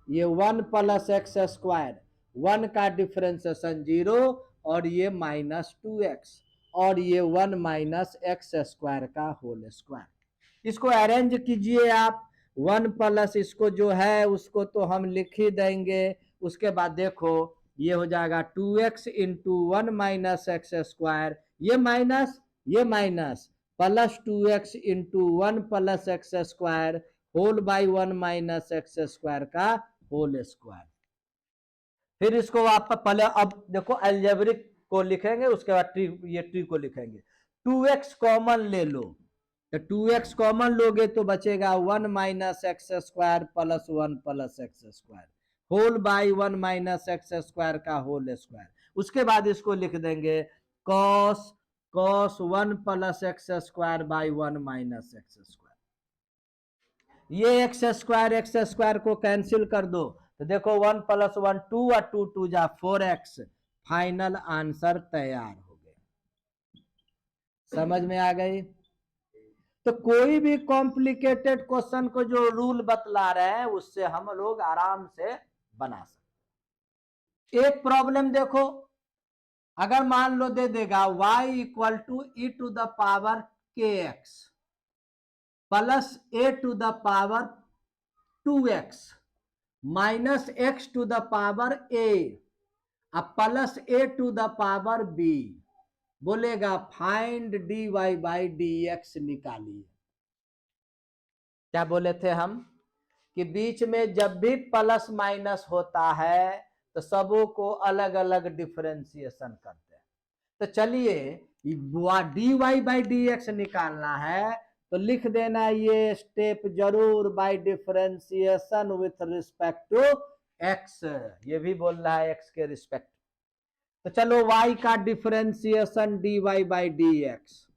ये 1 प्लस एक्स स्क्वायर, 1 का डिफरेंशिएशन 0 और ये माइनस 2x, और ये 1 माइनस एक्स स्क्वायर का होल स्क्वायर। इसको अरेंज कीजिए आप, 1 प्लस इसको जो है उसको तो हम लिख ही देंगे, उसके बाद देखो ये हो जाएगा 2x into 1 minus x square, ये minus plus 2x into 1 plus x square whole by 1 minus x square का होल स्क्वायर। फिर इसको आप पहले अब देखो अलजेब्रिक को लिखेंगे, उसके बाद ट्री, ये ट्री को लिखेंगे, 2x कॉमन ले लो, तो 2x कॉमन लोगे तो बचेगा 1 minus x square plus 1 plus x square whole by 1 minus x square का होल स्क्वायर। उसके बाद इसको लिख देंगे cos 1 plus x square by 1 minus x square. ये एक्स स्क्वायर को कैंसिल कर दो, तो देखो 1 प्लस 1 2 और 2 2 जा 4x, फाइनल आंसर तैयार हो गए। समझ में आ गई। तो कोई भी कॉम्प्लिकेटेड क्वेश्चन को जो रूल बतला रहे हैं उससे हम लोग आराम से बना सकते। एक प्रॉब्लम देखो, अगर मान लो दे देगा y equal to e to the power के x plus a to the power 2x minus x to the power a अब plus a to the power b, बोलेगा find dy by d x निकालिए। क्या बोले थे हम कि बीच में जब भी प्लस माइनस होता है तो सबों को अलग अलग डिफरेंशिएशन करते हैं। तो चलिए dy बाई डी एक्स निकालना है तो लिख देना ये स्टेप जरूर, by differentiation with respect to x, ये भी बोल रहा है x के रिस्पेक्ट। तो चलो y का differentiation dy by d x,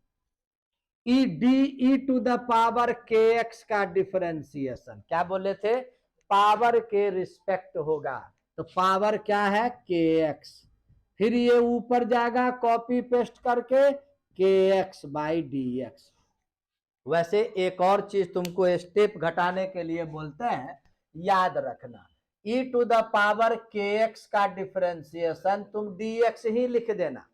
e to the power के एक्स का डिफरेंशिएशन क्या बोले थे, पावर के रिस्पेक्ट होगा, तो पावर क्या है के एक्स, फिर ये ऊपर जाएगा कॉपी पेस्ट करके के एक्स बाई डी एक्स, वैसे एक और चीज तुमको स्टेप घटाने के लिए बोलते हैं, याद रखना, e to the power kx का डिफरेंशिएशन तुम dx ही लिख देना,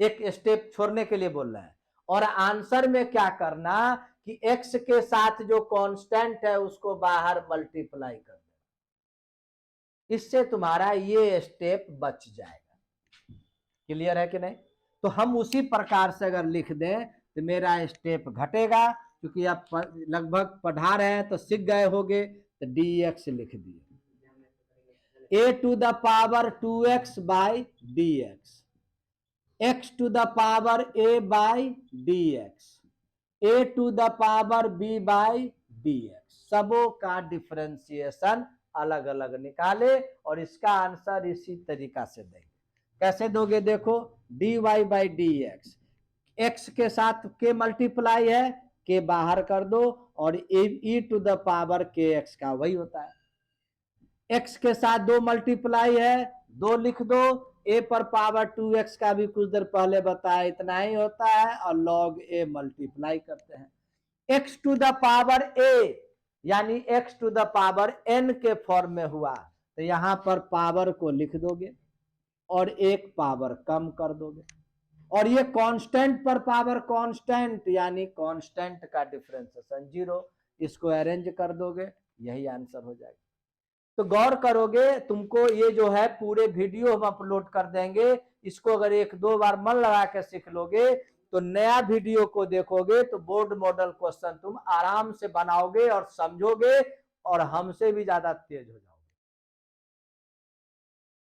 एक स्टेप छोड़ने के लिए बोल रहे हैं। और आंसर में क्या करना कि x के साथ जो कांस्टेंट है उसको बाहर मल्टीप्लाई कर देना, इससे तुम्हारा ये स्टेप बच जाएगा। क्लियर है कि नहीं? तो हम उसी प्रकार से अगर लिख दें तो मेरा स्टेप घटेगा, क्योंकि आप लगभग पढ़ा रहे हैं तो सीख गए होगे। तो dx लिख दिए, a to the power 2x by d x to the power a by d a to the power b by d सबों का डिफरेंशिएशन अलग अलग निकाले और इसका आंसर इसी तरीका से देंगे। कैसे दोगे? देखो, dy बाई डी एक्स के साथ के मल्टीप्लाई है, के बाहर कर दो, और e टू द पावर के एक्स का वही होता है। x के साथ 2 मल्टीप्लाई है, 2 लिख दो, a पर पावर 2x का भी कुछ देर पहले बताया इतना ही होता है, और log a मल्टीप्लाई करते हैं। x to the power a यानी x to the power n के फॉर्म में हुआ, तो यहां पर पावर को लिख दोगे और एक पावर कम कर दोगे, और ये कांस्टेंट पर पावर कांस्टेंट यानी कांस्टेंट का डिफरेंशिएशन 0, इसको अरेंज कर दोगे, यही आंसर हो जाएगा। तो गौर करोगे, तुमको ये जो है पूरे वीडियो हम अपलोड कर देंगे, इसको अगर 1-2 बार मन लगा के सीख लोगे तो नया वीडियो को देखोगे तो बोर्ड मॉडल क्वेश्चन तुम आराम से बनाओगे और समझोगे और हमसे भी ज्यादा तेज हो जाओगे।